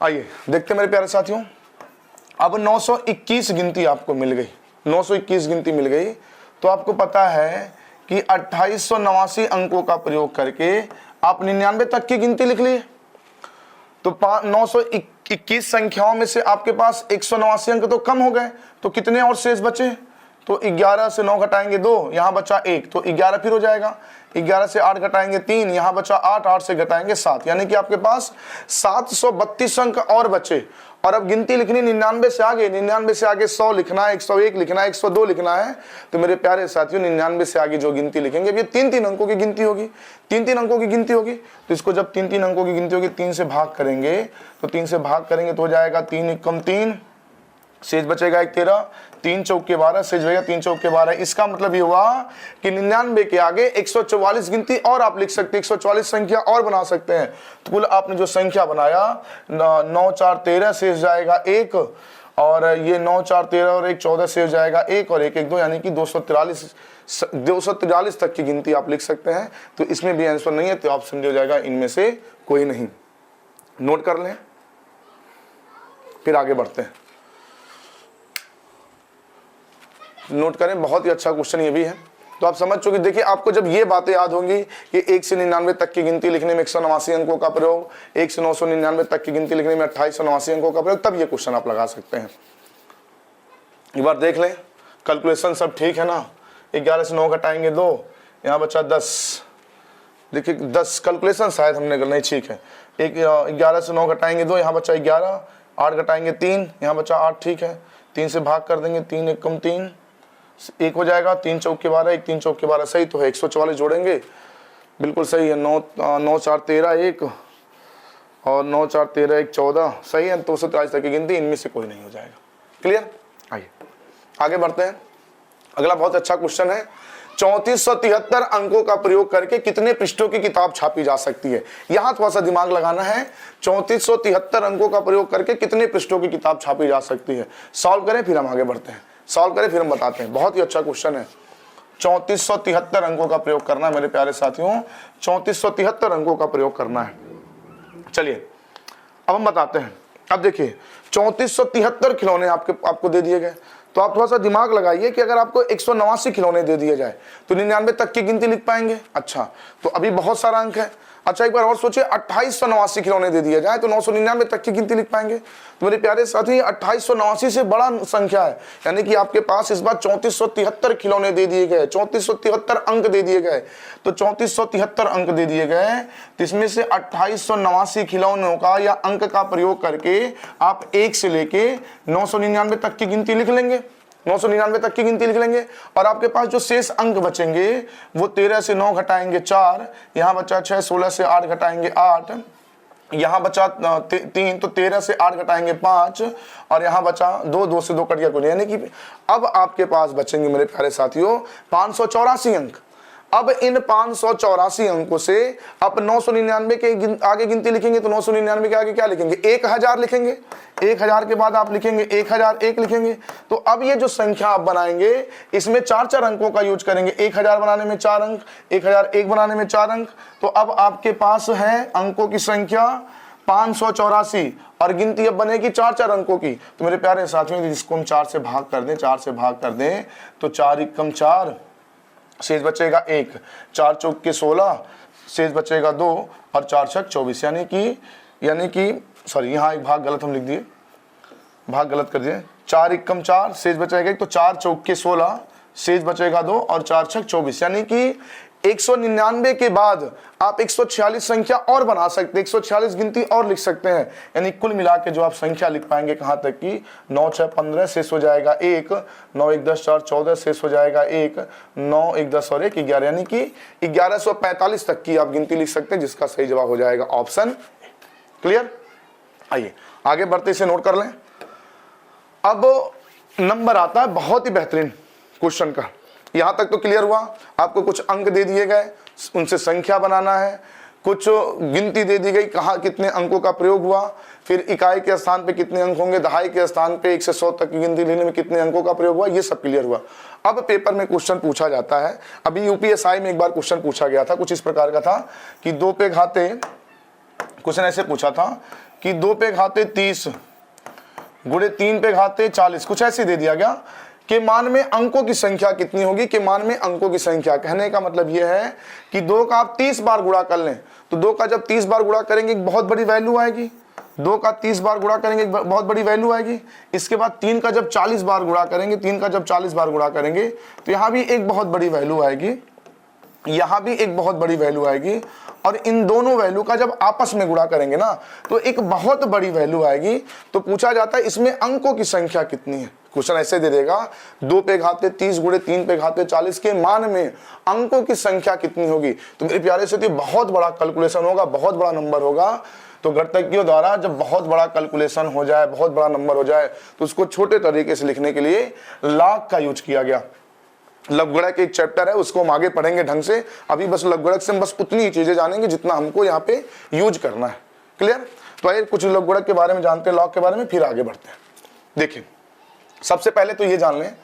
Speaker 1: आइए देखते हैं मेरे प्यारे साथियों। अब 921 गिनती आपको मिल गई, 921 गिनती मिल गई, तो आपको पता है कि 2889 अंकों का प्रयोग करके आप 99 तक की गिनती लिख लिए। तो 921 संख्याओं में से आपके पास 189 अंक तो कम हो गए, तो कितने और शेष बचे? तो 11 से 9 घटाएंगे 2, यहाँ बचा 1, तो 11 फिर हो जाएगा। 11 से 8 घटाएंगे 3, यहाँ बचा 8, 8 से घटाएंगे 7, यानी कि आपके पास 732 अंक और बचे। और अब गिनती लिखनी 99 से आगे, 99 से आगे 100 लिखना है, 101 लिखना है, 102 लिखना है। तो मेरे प्यारे साथियों 99 से आगे जो गिनती लिखेंगे ये 3-3 अंकों की गिनती होगी, 3-3 अंकों की गिनती होगी। तो इसको जब 3-3 अंकों की गिनती होगी 3 से भाग करेंगे, तो 3 से भाग करेंगे तो हो जाएगा 3 एकम 3, शेष बचेगा 1 13, 3 चौके 12, शेष बचेगा 3 चौके 12। इसका मतलब ये हुआ कि 99 के आगे 144 गिनती और आप लिख सकते हैं, 144 संख्या और बना सकते हैं। तो कुल आपने जो संख्या बनाया 9 4 13, शेष जाएगा 1, और ये 9 4 13 और 1 14, शेष जाएगा 1 और 1 1 2, यानी कि 243 तक की गिनती आप लिख सकते हैं। तो इसमें भी आंसर नहीं है, तो ऑप्शन डी हो जाएगा इनमें से कोई नहीं। नोट कर लें, फिर आगे बढ़ते हैं। नोट करें, बहुत ही अच्छा क्वेश्चन ये भी है। तो आप समझ चुके, देखिए आपको जब ये बातें याद होंगी कि 1 से 99 तक की गिनती लिखने में 189 अंकों का प्रयोग, 1 से 999 तक की गिनती लिखने में 2889 अंकों का प्रयोग, तब ये क्वेश्चन आप लगा सकते हैं। एक बार देख लें, कैलकुलेशन सब ठीक है ना। 11 से 9 घटाएंगे 2, यहाँ बचा 10। देखिए 10 कैलकुलेशन शायद हमने नहीं, ठीक है। 11 से 9 घटाएंगे 2, यहाँ बचा 11, 8 घटाएंगे 3, यहाँ बचा 8, ठीक है। 3 से भाग कर देंगे, 3 एकम 3, 1 हो जाएगा, 3 चौके 12, 1 3 चौके 12, सही तो है। 144 जोड़ेंगे, बिल्कुल सही है। 9 4 13 1 और 9 4 13 1 14, सही है। 243 तक की गिनती इनमें से कोई नहीं हो जाएगा। क्लियर? आइए आगे बढ़ते हैं। अगला बहुत अच्छा क्वेश्चन है, 3473 अंकों का प्रयोग करके कितने पृष्ठों की किताब छापी जा सकती है। यहां थोड़ा सा दिमाग लगाना है। 3473 अंकों का प्रयोग करके कितने पृष्ठों की किताब छापी जा सकती है। सॉल्व करें फिर हम आगे बढ़ते हैं, सॉल्व करें फिर हम बताते हैं। बहुत ही अच्छा क्वेश्चन है। 3473 अंकों का प्रयोग करना है मेरे प्यारे साथियों, 3473 अंकों का प्रयोग करना है। चलिए अब हम बताते हैं। अब देखिए 3473 खिलौने आपको दे दिए गए, तो आप थोड़ा सा दिमाग लगाइए कि अगर आपको 189 खिलौने दे दिए जाए तो 99 तक की गिनती लिख पाएंगे। अच्छा, तो अभी बहुत सारा अंक है। अच्छा एक बार और सोचिए, 2889 खिलौने दे दिए जाए तो 999 तक की गिनती लिख पाएंगे। तो मेरे प्यारे साथी 2889 से बड़ा संख्या है, यानी कि आपके पास इस बार 3473 खिलौने दे दिए गए, 3473 अंक दे दिए गए। तो 3473 अंक दे दिए गए, तो इसमें से 2889 खिलौनों का या अंक का प्रयोग करके आप 1 से लेके 999 तक की गिनती लिख लेंगे, 999 तक की गिनती लिख लेंगे। और आपके पास जो शेष अंक बचेंगे वो 13 से 9 घटाएंगे 4, यहाँ बचा 6, 16 से 8 घटाएंगे 8, यहाँ बचा 3, तो 13 से 8 घटाएंगे 5, और यहाँ बचा 2, 2 से 2 कट गया कोई, यानी कि अब आपके पास बचेंगे मेरे प्यारे साथियों 584 अंक। अब इन 584 अंकों से आप 999 के आगे गिनती लिखेंगे, तो 999 के आगे क्या लिखेंगे, 1000 लिखेंगे। 1000 के बाद आप लिखेंगे 1001 लिखेंगे। तो अब ये जो संख्या आप बनाएंगे इसमें 4-4 अंकों का यूज करेंगे। 1000 बनाने में 4 अंक, 1001 बनाने में 4 अंक। तो अब आपके पास है अंकों की संख्या 584 और गिनती अब बनेगी 4-4 अंकों की। तो मेरे प्यारे साथियों जिसको हम 4 से भाग कर दें, 4 से भाग कर दें तो 4 एकम 4, शेष बचेगा 1, 4 चौके 16, शेष बचेगा 2 और 4 छक 24, यानी कि सॉरी यहाँ एक भाग गलत हम लिख दिए, भाग गलत कर दिए। 4 एकम 4, शेष बचेगा 1, तो 4 चौके 16, शेष बचेगा 2 और 4 छक 24, यानी कि 199 के बाद आप 146 संख्या और बना सकते हैं, 146 गिनती और लिख सकते हैं। यानी कुल मिला के जो आप संख्या लिख पाएंगे कहाँ तक की, 9 6 15, शेष हो जाएगा 1, 9 1 10 4 14, शेष हो जाएगा 1, 9 1 10 और 1 11, यानी कि 1145 तक की आप गिनती लिख सकते हैं, जिसका सही जवाब हो जाएगा ऑप्शन। क्लियर? आइए आगे बढ़ते, इसे नोट कर लें। अब नंबर आता है बहुत ही बेहतरीन क्वेश्चन का। यहां तक तो क्लियर हुआ, आपको कुछ अंक दे दिए गए, उनसे संख्या बनाना है, कुछ गिनती दे दी गई, कहाँ कितने अंकों का प्रयोग हुआ, फिर इकाई के स्थान पे कितने अंक होंगे, दहाई के स्थान पे 1 से 100 तक की गिनती लेने में कितने अंकों का प्रयोग हुआ, ये सब क्लियर हुआ। अब पेपर में क्वेश्चन पूछा जाता है, अभी यूपीएसआई में एक बार क्वेश्चन पूछा गया था, कुछ इस प्रकार का था कि 2 पे घाते, क्वेश्चन ऐसे पूछा था कि 2 पे घाते 30 गुणे 3 पे घाते 40, कुछ ऐसे दे दिया गया के मान में अंकों की संख्या कितनी होगी, के मान में अंकों की संख्या। कहने का मतलब यह है कि 2 का आप 30 बार गुणा कर लें, तो 2 का जब 30 बार गुणा करेंगे एक बहुत बड़ी वैल्यू आएगी, 2 का 30 बार गुणा करेंगे एक बहुत बड़ी वैल्यू आएगी। इसके बाद 3 का जब 40 बार गुणा करेंगे, 3 का जब 40 बार गुणा करेंगे तो यहाँ भी एक बहुत बड़ी वैल्यू आएगी, यहाँ भी एक बहुत बड़ी वैल्यू आएगी, और इन दोनों वैल्यू का जब आपस में गुणा करेंगे ना तो एक बहुत बड़ी वैल्यू आएगी। तो पूछा जाता है इसमें अंकों की संख्या कितनी है। क्वेश्चन ऐसे दे देगा 2 पे घाते 30 गुणे 3 पे घाते 40 के मान में अंकों की संख्या कितनी होगी। तो मेरे प्यारे साथी बहुत बड़ा कैलकुलेशन होगा, बहुत बड़ा नंबर होगा। तो गणितज्ञों द्वारा जब बहुत बड़ा कैलकुलेशन हो जाए, बहुत बड़ा नंबर हो जाए, तो उसको छोटे तरीके से लिखने के लिए लॉग का यूज किया गया। लघुगणक एक चैप्टर है, उसको हम आगे पढ़ेंगे ढंग से। अभी बस लघुगणक से हम बस उतनी ही चीजें जानेंगे जितना हमको यहाँ पे यूज करना है। क्लियर? तो आइए कुछ लघुगणक के बारे में जानते हैं, लॉग के बारे में, फिर आगे बढ़ते हैं। देखिए सबसे पहले तो ये जान लें,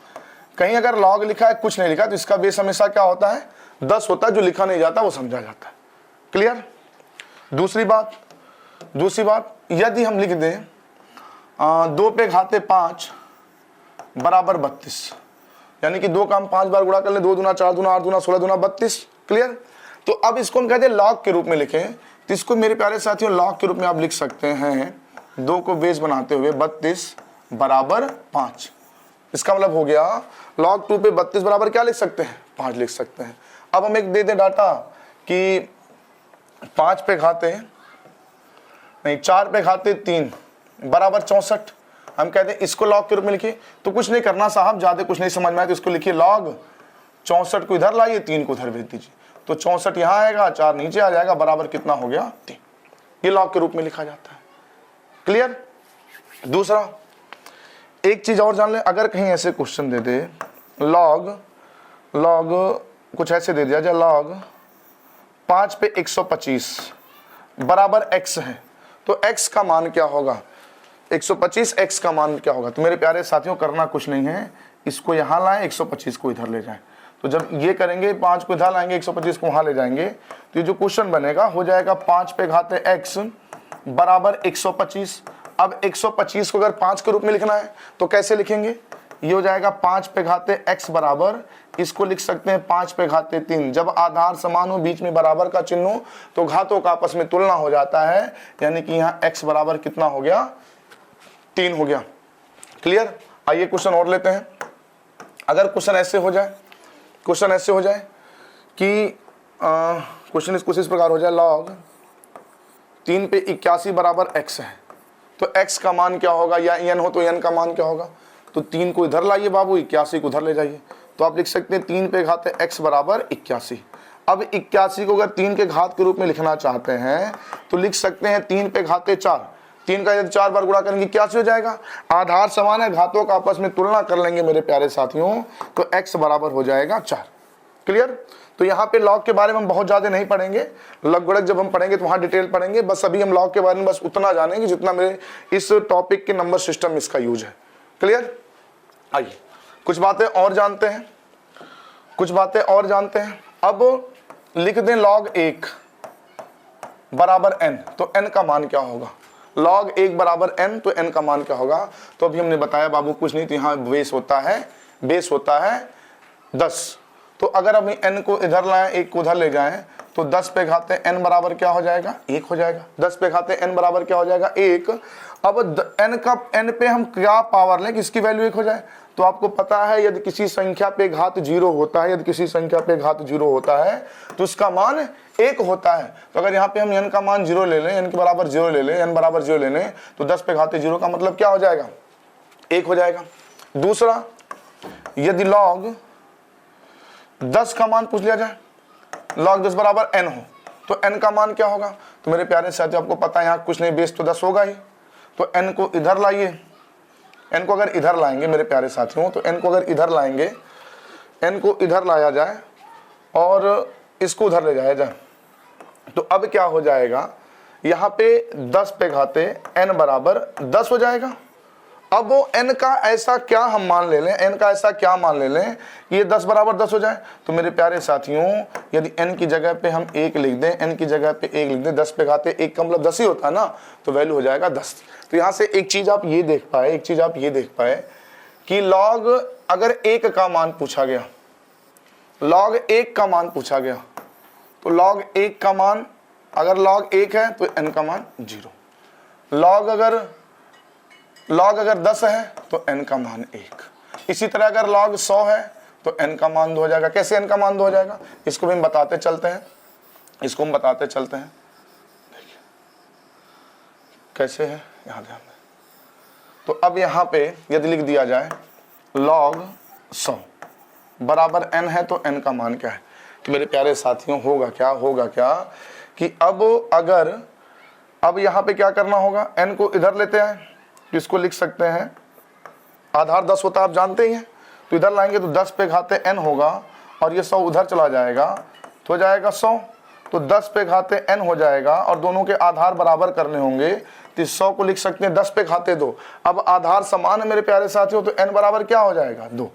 Speaker 1: कहीं अगर लॉग लिखा है कुछ नहीं लिखा तो इसका बेस हमेशा क्या होता है, 10 होता है। जो लिखा नहीं जाता वो समझा जाता है। क्लियर? दूसरी बात यदि हम लिख दें 2 पे घाते 5 बराबर 32, यानी कि 2 का हम 5 बार गुणा कर ले, 2 दूना 4 दूना 8 दूना 16 दूना 32। क्लियर? तो अब इसको हम कहते हैं लॉग के रूप में लिखें, तो इसको मेरे प्यारे साथियों लॉग के रूप में आप लिख सकते हैं 2 को बेस बनाते हुए 32 बराबर 5। इसका मतलब हो गया log 2 पे 32 बराबर क्या लिख सकते हैं, 5 लिख सकते हैं। अब हम एक दे दें डाटा कि 5 पे घाते नहीं 4 पे घाते 3 बराबर 64। हम कहते हैं इसको log के रूप में लिखिए। तो कुछ नहीं करना साहब, ज्यादा कुछ नहीं समझ में आए तो इसको लिखिए log 64 को इधर लाइए, 3 को उधर भेज दीजिए, तो 64 यहाँ आएगा, 4 नीचे आ जाएगा, बराबर कितना हो गया 3। ये log के रूप में लिखा जाता है। क्लियर? दूसरा एक चीज और जान ले, अगर कहीं ऐसे क्वेश्चन दे दे log कुछ ऐसे दे दिया जाए log 5 पे 125 बराबर x है, तो x का मान क्या होगा, 125 x का मान क्या होगा। तो मेरे प्यारे साथियों करना कुछ नहीं है, इसको यहाँ लाएं, 125 को इधर ले जाएं। तो जब ये करेंगे 5 को इधर लाएंगे, 125 को वहाँ ले जाएंगे, तो ये जो क्वेश्चन बनेगा हो जाएगा 5 पे घाते x बराबर 125। अब 125 को अगर 5 के रूप में लिखना है तो कैसे लिखेंगे, ये हो जाएगा 5 पे घाते x बराबर, इसको लिख सकते हैं 5 पे घाते 3। जब आधार समान हो, बीच में बराबर का चिन्ह हो, तो घातों का आपस में तुलना हो जाता है, यानी कि यहाँ x बराबर कितना हो गया, 3 हो गया। क्लियर? आइए क्वेश्चन और लेते हैं। अगर क्वेश्चन ऐसे हो जाए कि क्वेश्चन इस प्रकार हो जाए log 3 पे 81 बराबर x है, तो x का मान क्या होगा, या n हो तो n का मान क्या होगा। तो 3 को इधर लाइए बाबू, 81 को उधर ले जाइए, तो आप लिख सकते हैं 3 पे घाते x बराबर 81। अब 81 को अगर 3 के घात के रूप में लिखना चाहते हैं तो लिख सकते हैं 3 पे घाते 4। 3 का यदि 4 बार गुणा करेंगे 81 हो जाएगा। आधार समान है, घातों का आपस में तुलना कर लेंगे मेरे प्यारे साथियों, तो x बराबर हो जाएगा 4। क्लियर? तो यहाँ पे लॉग के बारे में हम बहुत ज्यादा नहीं पढ़ेंगे, लघुगणक जब हम पढ़ेंगे तो वहां डिटेल पढ़ेंगे। बस अभी हम लॉग के बारे में बस उतना जानेंगे जितना मेरे इस टॉपिक के नंबर सिस्टम में इसका यूज है। क्लियर? आइए कुछ बातें और जानते हैं। अब लिख दें log 1 बराबर n, तो n का मान क्या होगा, log 1 बराबर n, तो n का मान क्या होगा। तो अभी हमने बताया बाबू कुछ नहीं, तो यहाँ बेस होता है 10। तो अगर हम n को इधर लाएं, 1 को उधर ले जाएं, तो 10 पे घाते n बराबर क्या हो जाएगा, 1 हो जाएगा। 10 पे घाते n बराबर क्या हो जाएगा, 1। अब n पे हम क्या पावर लें कि इसकी वैल्यू 1 हो जाए। तो आपको पता है यदि किसी संख्या पे घात 0 होता है, तो उसका मान 1 होता है। तो अगर यहाँ पे हम n का मान 0 ले लें, n के बराबर 0 ले लें, n बराबर 0 ले लें, तो 10 पे घाते 0 का मतलब क्या हो जाएगा, 1 हो जाएगा। दूसरा, यदि log 10 का मान पूछ लिया जाए, log 10 बराबर n हो, तो n का मान क्या होगा। तो मेरे प्यारे साथियों आपको पता है यहाँ कुछ नहीं, बेस तो 10 होगा ही, तो n को इधर लाइए, n को अगर इधर लाएंगे मेरे प्यारे साथियों, तो n को अगर इधर लाएंगे, n को इधर लाया जाए और इसको उधर ले जाया जाए, तो अब क्या हो जाएगा, यहाँ पे 10 पे घाते n बराबर 10 हो जाएगा। अब वो n का ऐसा क्या हम मान ले लें, n का ऐसा क्या मान ले लें कि ये 10 बराबर 10 हो जाए। तो मेरे प्यारे साथियों, यदि n की जगह पे हम 1 लिख दें, n की जगह पे 1 लिख दें, 10 पे घाते 1 का मतलब 10 ही होता है ना, तो वैल्यू हो जाएगा 10। तो यहाँ से एक चीज़ आप ये देख पाए, कि लॉग अगर 1 का मान पूछा गया, लॉग 1 का मान पूछा गया, तो लॉग 1 का मान अगर लॉग 1 है तो n का मान 0, लॉग अगर 10 है तो n का मान 1। इसी तरह अगर लॉग 100 है तो n का मान 2 हो जाएगा। कैसे n का मान 2 हो जाएगा, इसको भी हम बताते चलते हैं, देखिए कैसे है, यहाँ ध्यान दें। तो अब यहाँ पे यदि लिख दिया जाए log 100 बराबर n है, तो n का मान क्या है। तो मेरे प्यारे साथियों होगा क्या कि अब यहाँ पे क्या करना होगा, n को इधर लेते हैं, तो इसको लिख सकते हैं, आधार 10 होता है आप जानते ही हैं, तो इधर लाएंगे तो 10 पे घाते n होगा और ये 100 उधर चला जाएगा तो हो जाएगा 100, तो 10 पे घाते n हो जाएगा और दोनों के आधार बराबर करने होंगे, तो 100 को लिख सकते हैं 10 पे घाते 2। अब आधार समान है मेरे प्यारे साथियों, तो n बराबर क्या हो जाएगा 2।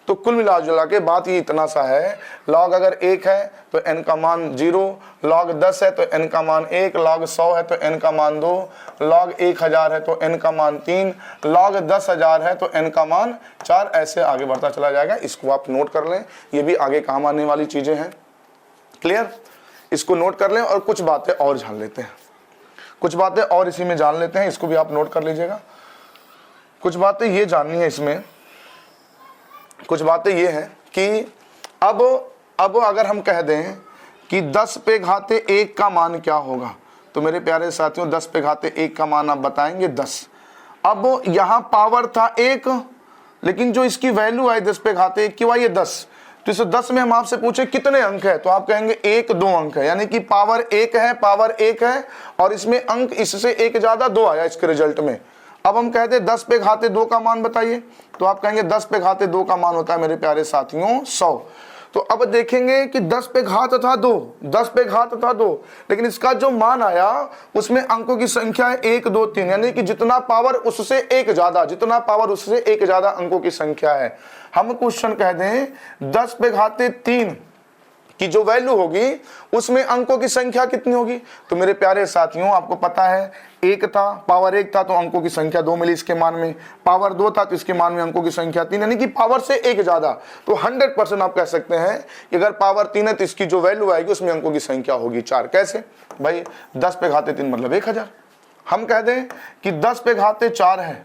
Speaker 1: तो कुल मिला जुला के बात ये इतना सा है, लॉग अगर 1 है तो n का मान 0, लॉग 10 है तो n का मान 1, लॉग 100 है तो n का मान 2, लॉग 1000 है तो n का मान 3, लॉग 10,000 है तो n का मान 4, ऐसे आगे बढ़ता चला जाएगा। इसको आप नोट कर लें, ये भी आगे काम आने वाली चीज़ें हैं। क्लियर, इसको नोट कर लें और कुछ बातें और जान लेते हैं, कुछ बातें और इसी में जान लेते हैं, इसको भी आप नोट कर लीजिएगा। कुछ बातें ये जाननी है इसमें, कुछ बातें ये हैं कि अब अगर हम कह दें कि 10 पे घाते 1 का मान क्या होगा, तो मेरे प्यारे साथियों 10 पे घाते 1 का मान आप बताएंगे 10। अब यहाँ पावर था 1, लेकिन जो इसकी वैल्यू आई 10 पे घाते 1 की वह ये 10, तो इस 10 में हम आपसे पूछे कितने अंक है, तो आप कहेंगे 1 2 अंक है, यानी कि पावर 1 है और इसमें अंक इससे 1 ज़्यादा 2 आया इसके रिजल्ट में। अब हम कहते हैं 10 पे घाते 2 का मान बताइए, तो आप कहेंगे 10 पे घाते 2 का मान होता है मेरे प्यारे साथियों 100। तो अब देखेंगे कि 10 पे घात था 2, लेकिन इसका जो मान आया उसमें अंकों की संख्या है 1 2 3, यानी कि जितना पावर उससे 1 ज़्यादा अंकों की संख्या है। हम क्वेश्चन कह दें 10 पे घाते 3 की जो वैल्यू होगी उसमें अंकों की संख्या कितनी होगी। तो मेरे प्यारे साथियों आपको पता है 1 था, पावर 1 था तो अंकों की संख्या 2 मिली इसके मान में, पावर 2 था तो इसके मान में अंकों की संख्या 3, यानी कि पावर से 1 ज़्यादा। तो 100% आप कह सकते हैं कि अगर पावर 3 है तो इसकी जो वैल्यू आएगी उसमें अंकों की संख्या होगी 4। कैसे भाई, 10 पे घाते 3 मतलब 1000। हम कह दें कि 10 पे घाते 4 है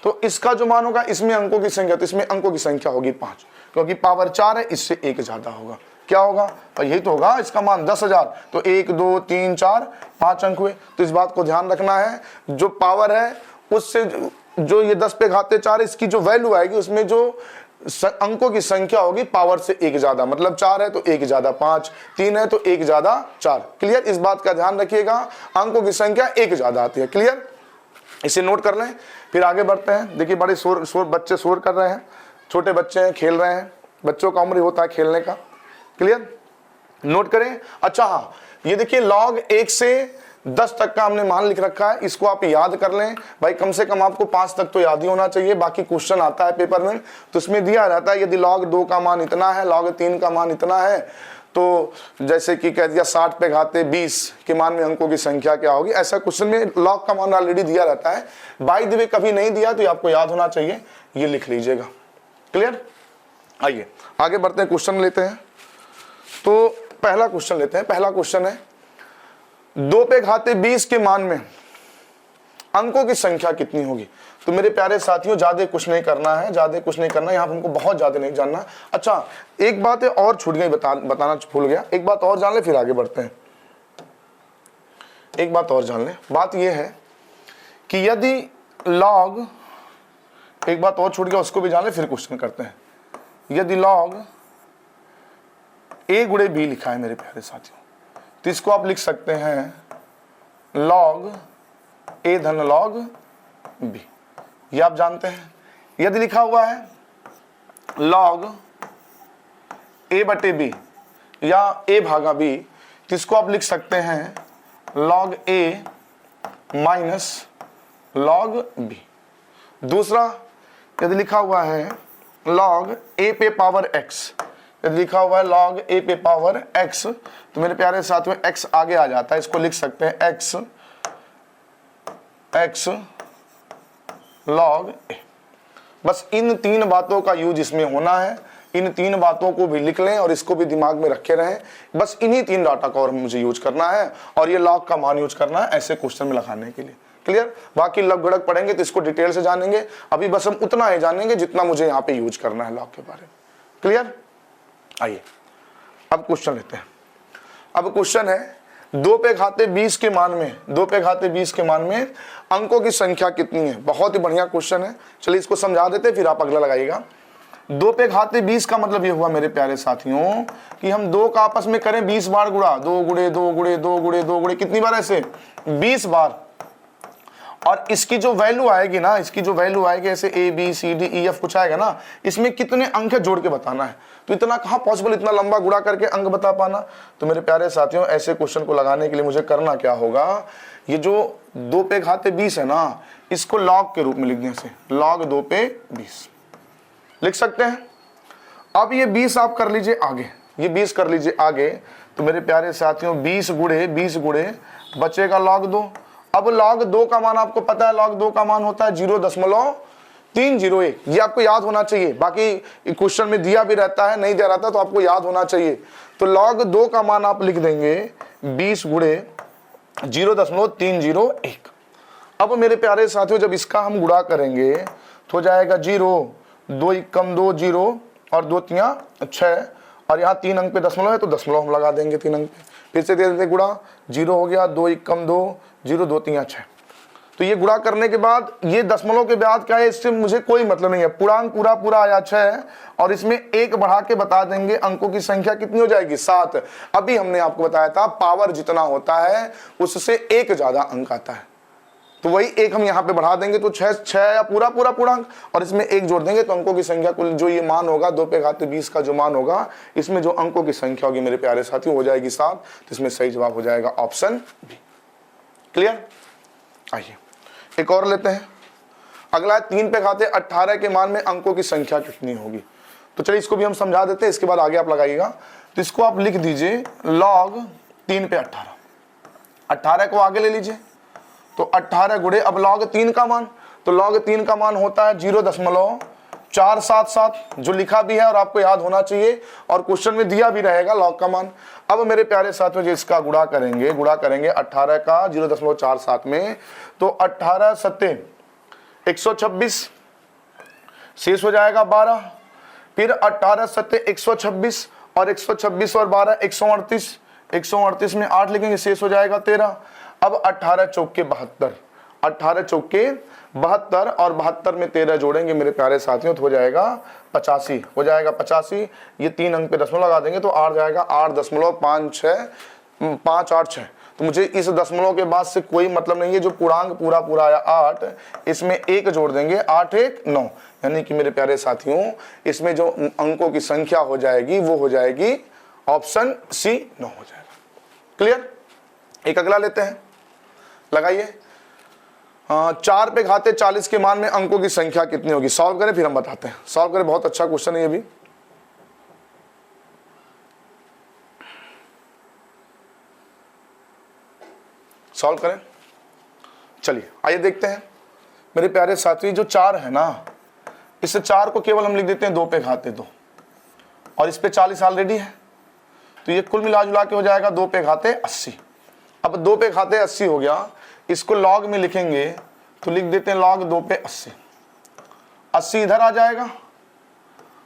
Speaker 1: तो इसका जो मान होगा इसमें अंकों की संख्या, तो इसमें अंकों की संख्या होगी 5, क्योंकि पावर 4 है, इससे 1 ज़्यादा होगा। क्या होगा, तो यही तो होगा, इसका मान 10,000, तो 1 2 3 4 5 अंक हुए। तो इस बात को ध्यान रखना है, जो पावर है उससे जो ये 10 पे घाते 4 इसकी जो वैल्यू आएगी उसमें जो अंकों की संख्या होगी पावर से 1 ज़्यादा, मतलब 4 है तो 1 ज़्यादा 5, 3 है तो 1 ज़्यादा 4। क्लियर, इस बात का ध्यान रखिएगा, अंकों की संख्या 1 ज़्यादा आती है। क्लियर, इसे नोट कर लें, फिर आगे बढ़ते हैं। देखिए बड़े बच्चे शोर कर रहे हैं, छोटे बच्चे हैं, खेल रहे हैं, बच्चों का उम्र होता है खेलने का। क्लियर, नोट करें। अच्छा हाँ, ये देखिए log 1 से 10 तक का हमने मान लिख रखा है, इसको आप याद कर लें भाई, कम से कम आपको 5 तक तो याद ही होना चाहिए। बाकी क्वेश्चन आता है पेपर में तो उसमें दिया रहता है यदि log 2 का मान इतना है, log 3 का मान इतना है, तो जैसे कि कह दिया 60 पे घाते 20 के मान में अंकों की संख्या क्या होगी, ऐसा क्वेश्चन में log का मान ऑलरेडी दिया रहता है। बाय द वे कभी नहीं दिया तो ये आपको याद होना चाहिए, ये लिख लीजिएगा। क्लियर, आइए आगे बढ़ते हैं, क्वेश्चन लेते हैं। तो पहला क्वेश्चन लेते हैं। पहला क्वेश्चन है 2 पे घाते 20 के मान में अंकों की संख्या कितनी होगी। तो मेरे प्यारे साथियों ज्यादा कुछ नहीं करना है, यहाँ हमको बहुत ज्यादा नहीं जानना। अच्छा एक बात है और छूट गई, बताना भूल गया, एक बात और जान ले फिर आगे बढ़ते हैं। एक बात और जान ले, बात यह है कि यदि log, एक बात और छूट गया उसको भी जान ले फिर क्वेश्चन करते हैं। यदि log a गुणे b लिखा है मेरे प्यारे साथियों, तो इसको आप लिख सकते हैं log a धन log बी, ये आप जानते हैं। यदि लिखा हुआ है log a बटे बी या a भागा बी, जिसको आप लिख सकते हैं log a minus log b। दूसरा, यदि लिखा हुआ है log a पे पावर x, यदि लिखा हुआ है log a पे पावर x, तो मेरे प्यारे साथियों x आगे आ जाता है, इसको लिख सकते हैं x log a। बस इन तीन बातों का यूज इसमें होना है, इन तीन बातों को भी लिख लें और इसको भी दिमाग में रखे रहें। बस इन्हीं तीन डाटा का और मुझे यूज करना है और ये log का मान यूज करना है ऐसे क्वेश्चन में लगाने के लिए। क्लियर? बाकी लग भड़क पढ़ेंगे तो इसको डिटेल से जानेंगे, अभी बस हम उतना ही जानेंगे जितना मुझे यहाँ पे यूज करना है log के बारे में। क्लियर? आइए अब क्वेश्चन लेते हैं। अब क्वेश्चन है 2 पे घाते 20 के मान में, 2 पे घाते 20 के मान में अंकों की संख्या कितनी है। बहुत ही बढ़िया क्वेश्चन है, चलिए इसको समझा देते फिर आप अगला लगाइएगा। 2 पे घाते 20 का मतलब ये हुआ मेरे प्यारे साथियों कि हम 2 का आपस में करें 20 बार गुणा, 2 गुणे 2 गुणे 2 गुणे 2 गुणे, कितनी बार ऐसे 20 बार। और इसकी जो वैल्यू आएगी ना, इसकी जो वैल्यू आएगी ऐसे A B C D E F कुछ आएगा ना, इसमें कितने अंक है जोड़ के बताना है। तो इतना कहाँ पॉसिबल, इतना लंबा गुणा करके अंक बता पाना। तो मेरे प्यारे साथियों ऐसे क्वेश्चन को लगाने के लिए मुझे करना क्या होगा, ये जो 2 पे घाते 20 है ना, इसको log के रूप में लिख दें, से log 2 पे 20 लिख सकते हैं। अब ये 20 आप कर लीजिए आगे, ये 20 कर लीजिए आगे, तो मेरे प्यारे साथियों 20 गुणे बचेगा log 2। अब log 2 का मान आपको पता है, log 2 का मान होता है 0.301। ये आपको याद होना चाहिए, बाकी क्वेश्चन में दिया भी रहता है, नहीं दिया रहता तो आपको याद होना चाहिए। तो log 2 का मान आप लिख देंगे 20 गुणे 0.301। अब मेरे प्यारे साथियों जब इसका हम गुणा करेंगे तो हो जाएगा 0, 2 एकम 2 0 और 2 तियां 6, और यहाँ 3 अंक पे दशमलव है तो दशमलव हम लगा देंगे 3 अंक पे, फिर से दे देते गुणा, 0 हो गया, 2 एकम 2 0 2 तियां 6। तो ये गुणा करने के बाद ये दशमलव के बाद क्या है, इससे मुझे कोई मतलब नहीं है, पूर्णांक पूरा आया 6 और इसमें 1 बढ़ा के बता देंगे अंकों की संख्या कितनी हो जाएगी 7। अभी हमने आपको बताया था पावर जितना होता है उससे 1 ज्यादा अंक आता है, तो वही 1 हम यहाँ पे बढ़ा देंगे तो 6 या पूरा पूर्णांक, और इसमें 1 जोड़ देंगे तो अंकों की संख्या कुल जो ये मान होगा 2 पे घाते 20 का जो मान होगा, इसमें जो अंकों की संख्या होगी मेरे प्यारे साथियों हो जाएगी 7। तो इसमें सही जवाब हो जाएगा ऑप्शन बी। क्लियर? आइए एक और लेते हैं। अगला है 3 पे घाते 18 के मान में अंकों की संख्या कितनी होगी। तो चलिए इसको भी हम समझा देते हैं, इसके बाद आगे आप लगाइएगा। तो इसको आप लिख दीजिए log 3 पे 18 को आगे ले लीजिए, तो 18 गुणे अब log 3 का मान, तो log 3 का मान होता है 0.477 जो लिखा भी है और आपको याद होना चाहिए, और क्वेश्चन में दिया भी रहेगा log का मान। अब मेरे प्यारे साथियों जो इसका गुणा करेंगे 18 का 0.47 में, तो 18 सत्ते 126, शेष हो जाएगा 12, फिर 18 सत्ते 126 और 126 और 12 138, 138 में 8 लिखेंगे, शेष हो जाएगा 13। अब 18 चौके 72, 18 चौके 72 और 72 में 13 जोड़ेंगे मेरे प्यारे साथियों तो हो जाएगा 85, हो जाएगा 85। ये 3 अंक पे दशमलव लगा देंगे तो आ जाएगा 8.586। तो मुझे इस दशमलव के बाद से कोई मतलब नहीं है, जो पूर्णांक पूरा आया 8, इसमें 1 जोड़ देंगे, 8 1 9, यानी कि मेरे प्यारे साथियों इसमें जो अंकों की संख्या हो जाएगी वो हो जाएगी ऑप्शन सी 9 हो जाएगा। क्लियर? एक अगला लेते हैं, लगाइए। 4 पे घाते 40 के मान में अंकों की संख्या कितनी होगी। सॉल्व करें फिर हम बताते हैं, सॉल्व करें, बहुत अच्छा क्वेश्चन है ये भी। सॉल्व करें, चलिए आइए देखते हैं मेरे प्यारे साथी। जो 4 है ना, इस 4 को केवल हम लिख देते हैं 2 पे घाते 2, और इस पे 40 ऑलरेडी है, तो ये कुल मिला जुला के हो जाएगा 2 पे घाते 80। अब 2 पे घाते 80 हो गया, इसको log में लिखेंगे तो लिख देते हैं log 2 पे 80, 80 इधर आ जाएगा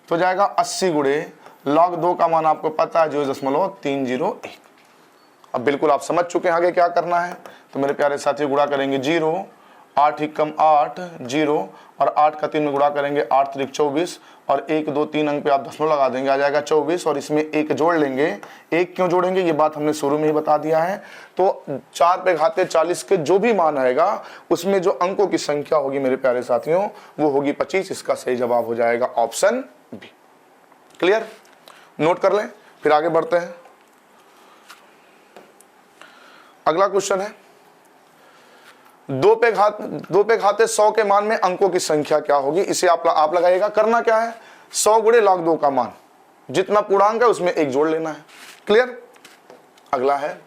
Speaker 1: तो जाएगा 80 गुणे log 2 का मान आपको पता है 0.301। अब बिल्कुल आप समझ चुके हैं आगे क्या करना है। तो मेरे प्यारे साथी गुणा करेंगे 0 8 एकम 8 0 और 8 का 3 में गुणा करेंगे 8 त्रिक 24 और 1 2 3 अंक पे आप दशमलव लगा देंगे, आ जाएगा 24 और इसमें 1 जोड़ लेंगे। 1 क्यों जोड़ेंगे ये बात हमने शुरू में ही बता दिया है। तो 4 पे घाते 40 के जो भी मान आएगा उसमें जो अंकों की संख्या होगी मेरे प्यारे साथियों वो होगी 25। इसका सही जवाब हो जाएगा ऑप्शन बी। क्लियर, नोट कर लें, फिर आगे बढ़ते हैं। अगला क्वेश्चन है 2 पे घाते 100 के मान में अंकों की संख्या क्या होगी। इसे आप लगाइएगा। करना क्या है, 100 गुणे log 2 का मान, जितना पूर्णांक है उसमें 1 जोड़ लेना है। क्लियर। अगला है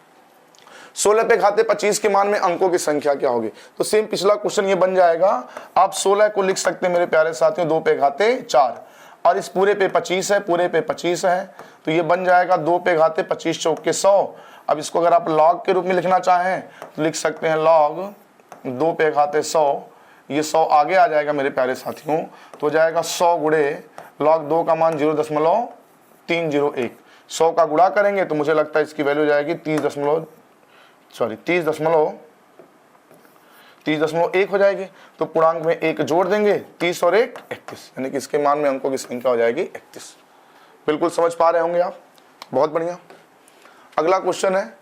Speaker 1: 16 पे घाते 25 के मान में अंकों की संख्या क्या होगी। तो सेम पिछला क्वेश्चन ये बन जाएगा। आप 16 को लिख सकते हैं मेरे प्यारे साथियों 2 पे घाते 4 और इस पूरे पे 25 है, पूरे पे 25 है तो ये बन जाएगा 2 पे घाते 25 चौक के 100। अब इसको अगर आप log के रूप में लिखना चाहें तो लिख सकते हैं log 2 पे घाते 100, ये 100 आगे आ जाएगा मेरे प्यारे साथियों तो हो जाएगा 100 गुणे log 2 का मान 0.301। 100 का गुणा करेंगे तो मुझे लगता है इसकी वैल्यू हो जाएगी 30.1 हो जाएगी। तो पूर्णांक में 1 जोड़ देंगे, 30 और 1 31, यानी कि इसके मान में अंकों की संख्या हो जाएगी 31। बिल्कुल समझ पा रहे होंगे आप, बहुत बढ़िया। अगला क्वेश्चन है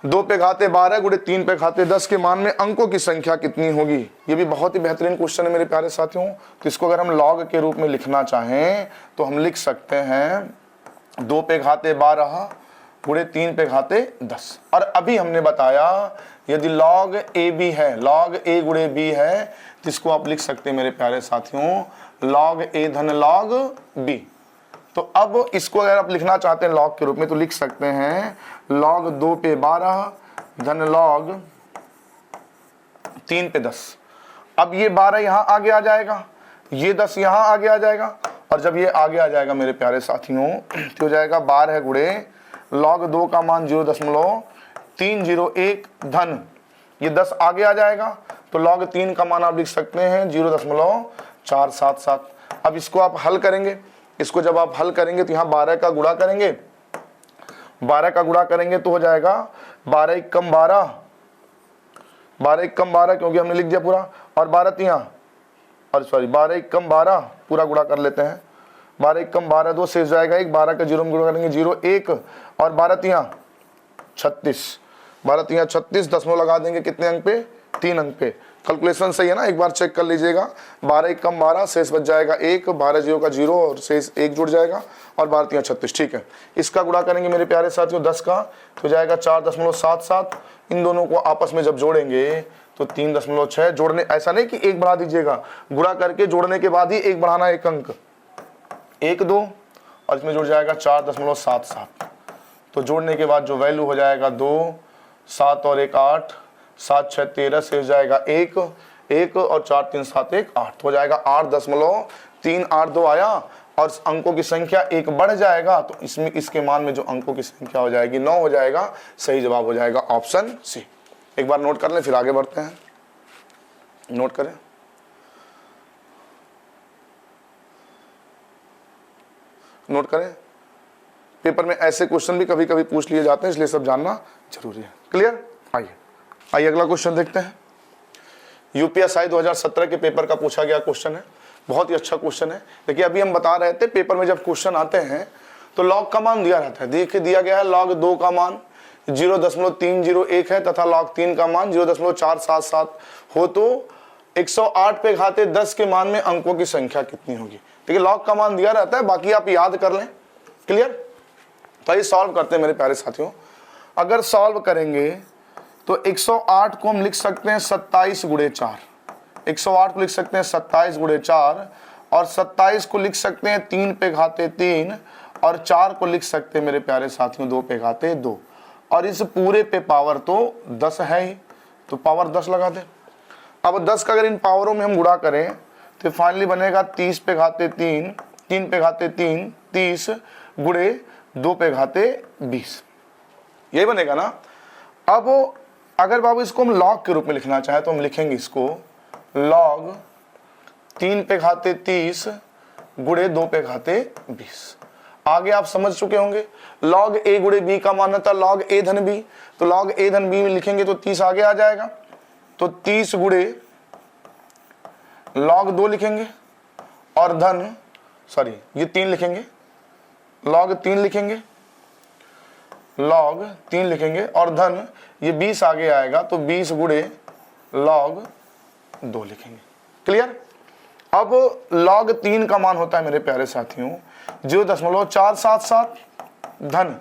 Speaker 1: 2 पे घाते 12 गुणे 3 पे घाते 10 के मान में अंकों की संख्या कितनी होगी। ये भी बहुत ही बेहतरीन क्वेश्चन है मेरे प्यारे साथियों। तो इसको अगर हम लॉग के रूप में लिखना चाहें तो हम लिख सकते हैं 2 पे घाते 12 गुणे 3 पे घाते 10। और अभी हमने बताया यदि log a b है, log a गुणे b है तो इसको आप लिख सकते हैं मेरे प्यारे साथियों log a धन log b। तो अब इसको अगर आप लिखना चाहते हैं log के रूप में तो लिख सकते हैं log 2 पे 12 धन log 3 पे 10। अब ये 12 यहां आगे आ जाएगा, ये 10 यहां आगे आ जाएगा और जब ये आगे आ जाएगा मेरे प्यारे साथियों तो हो जाएगा 12 गुणे log 2 का मान 0.301 धन ये 10 आगे आ जाएगा तो log 3 का मान आप लिख सकते हैं 0.477। अब इसको आप हल करेंगे, इसको जब आप हल करेंगे तो यहाँ 12 का गुणा करेंगे, 12 का गुणा करेंगे तो हो जाएगा 12 एकम 12, 12 एकम 12 क्योंकि हमने लिख दिया पूरा और 12 एकम 12 पूरा गुणा कर लेते हैं। 12 एकम 12 2 शेष जाएगा 1, 12 का 0 में गुणा करेंगे 0 1 और 12 तिया 36, 12 तिया 36 दशमलव लगा देंगे कितने अंक पे, 3 अंक पे। कैलकुलेशन सही है ना, एक बार चेक कर लीजिएगा। 12 एकम 12 शेष बच जाएगा 1, 12 0 का 0 और शेष 1 जुड़ जाएगा और 12 तिया 36। ठीक है, इसका गुणा करेंगे मेरे प्यारे साथियों 10 का तो जाएगा 4.77। इन दोनों को आपस में जब जोड़ेंगे तो 3.6 जोड़ने, ऐसा नहीं कि 1 बढ़ा दीजिएगा, गुणा करके जोड़ने के बाद ही 1 बढ़ाना, 1 अंक 1 2 और इसमें जुड़ जाएगा 4.77। तो जोड़ने के बाद जो वैल्यू हो जाएगा 2, 7 और 1 8, 7 6 13 से हो जाएगा 1 1 और 4 3 7 1 8 हो जाएगा 8.382 आया और अंकों की संख्या 1 बढ़ जाएगा तो इसमें इसके मान में जो अंकों की संख्या हो जाएगी 9 हो जाएगा। सही जवाब हो जाएगा ऑप्शन सी। एक बार नोट कर लें फिर आगे बढ़ते हैं। नोट करें, नोट करें, पेपर में ऐसे क्वेश्चन भी कभी कभी पूछ लिए जाते हैं इसलिए सब जानना जरूरी है। क्लियर। आइए अगला क्वेश्चन देखते हैं। यूपीएसआई 2017 के पेपर का पूछा गया क्वेश्चन है, बहुत ही अच्छा क्वेश्चन है। देखिए अभी हम बता रहे थे पेपर में जब क्वेश्चन आते हैं तो log का मान दिया रहता है। देखिए दिया गया है log 2 का मान 0.301 है तथा log 3 का मान 0.477 हो तो 108 पे घाते 10 के मान में अंकों की संख्या कितनी होगी। देखिए log का मान दिया रहता है, बाकी आप याद कर लें। क्लियर। तो ये सॉल्व करते हैं मेरे प्यारे साथियों। अगर सॉल्व करेंगे तो 108 को हम लिख सकते हैं 27 गुणे 4, 108 को लिख सकते हैं 27 गुणे 4 और 27 को लिख सकते हैं 3 पे घाते 3 और 4 को लिख सकते हैं मेरे प्यारे साथियों 2 पे घाते 2 और इस पूरे पे पावर तो 10 है ही तो पावर 10 लगा दे। अब 10 का अगर इन पावरों में हम गुणा करें तो फाइनली बनेगा 30 पे घाते 3, 3 पे घाते 3 30 गुणे 2 पे घाते 20, यही बनेगा ना। अब अगर बाबू इसको हम log के रूप में लिखना चाहे तो हम लिखेंगे इसको log 3 पे घाते 30 गुणे 2 पे घाते 20। आगे आप समझ चुके होंगे log a गुणे b का मान था log a धन b, तो log a धन b में लिखेंगे तो 30 आगे आ जाएगा तो 30 गुणे log 2 लिखेंगे और धन ये 3 लिखेंगे, log 3 लिखेंगे, log 3 लिखेंगे और धन ये 20 आगे आएगा तो 20 गुणे log 2 लिखेंगे। क्लियर। अब log 3 का मान होता है मेरे प्यारे साथियों 0.477 धन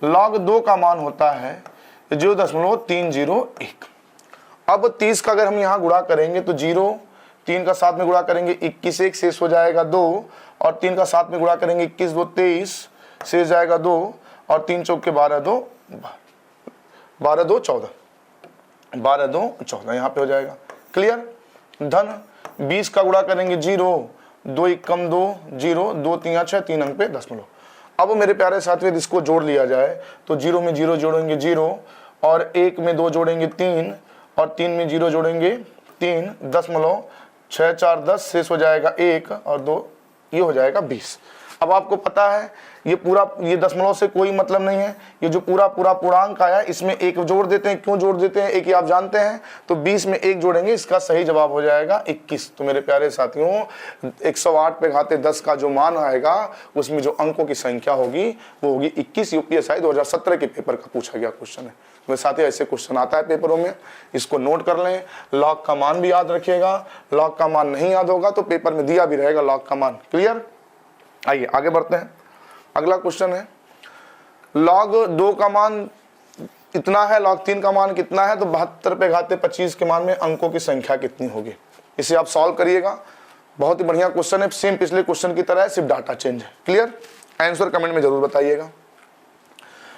Speaker 1: log 2 का मान होता है 0.301। अब 30 का अगर हम यहाँ गुणा करेंगे तो 0 3 का 7 में गुणा करेंगे 21 1 शेष हो जाएगा 2 और 3 का 7 में गुणा करेंगे 21 2 23 शेष जाएगा 2 और 3 चौक के 12 2 14 यहाँ पे हो जाएगा। क्लियर। धन 20 का गुणा करेंगे 0 2 1 कम 2 0 2 3 6 3 अंक पे दशमलव। अब मेरे प्यारे साथियों इसको जोड़ लिया जाए तो 0 में 0 जोड़ेंगे 0 और 1 में 2 जोड़ेंगे 3 और 3 में 0 जोड़ेंगे 3 दशमलव 6 4 10 शेष हो जाएगा 1 और 2 ये हो जाएगा 20। अब आपको पता है ये दशमलव से कोई मतलब नहीं है, ये जो पूरा पूर्णांक आया इसमें एक जोड़ देते हैं। क्यों जोड़ देते हैं? एक ही आप जानते हैं, तो 20 में एक जोड़ेंगे, इसका सही जवाब हो जाएगा 21। तो मेरे प्यारे साथियों 108 पे घाते 10 का जो मान आएगा उसमें जो अंकों की संख्या होगी वो होगी 21। यूपीएससी 2017 के पेपर का पूछा गया क्वेश्चन है। मेरे साथी ऐसे क्वेश्चन आता है पेपरों में, इसको नोट कर लें। लॉग का मान भी याद रखिएगा, लॉग का मान नहीं याद होगा तो पेपर में दिया भी रहेगा लॉग का मान। क्लियर। आइए आगे बढ़ते हैं। अगला क्वेश्चन है log 2 का मान इतना है, log 3 का मान कितना है, तो 72 पे घाते 25 के मान में अंकों की संख्या कितनी होगी। इसे आप सॉल्व करिएगा, बहुत ही बढ़िया क्वेश्चन है, सेम पिछले क्वेश्चन की तरह है, सिर्फ डाटा चेंज है। क्लियर। आंसर कमेंट में जरूर बताइएगा।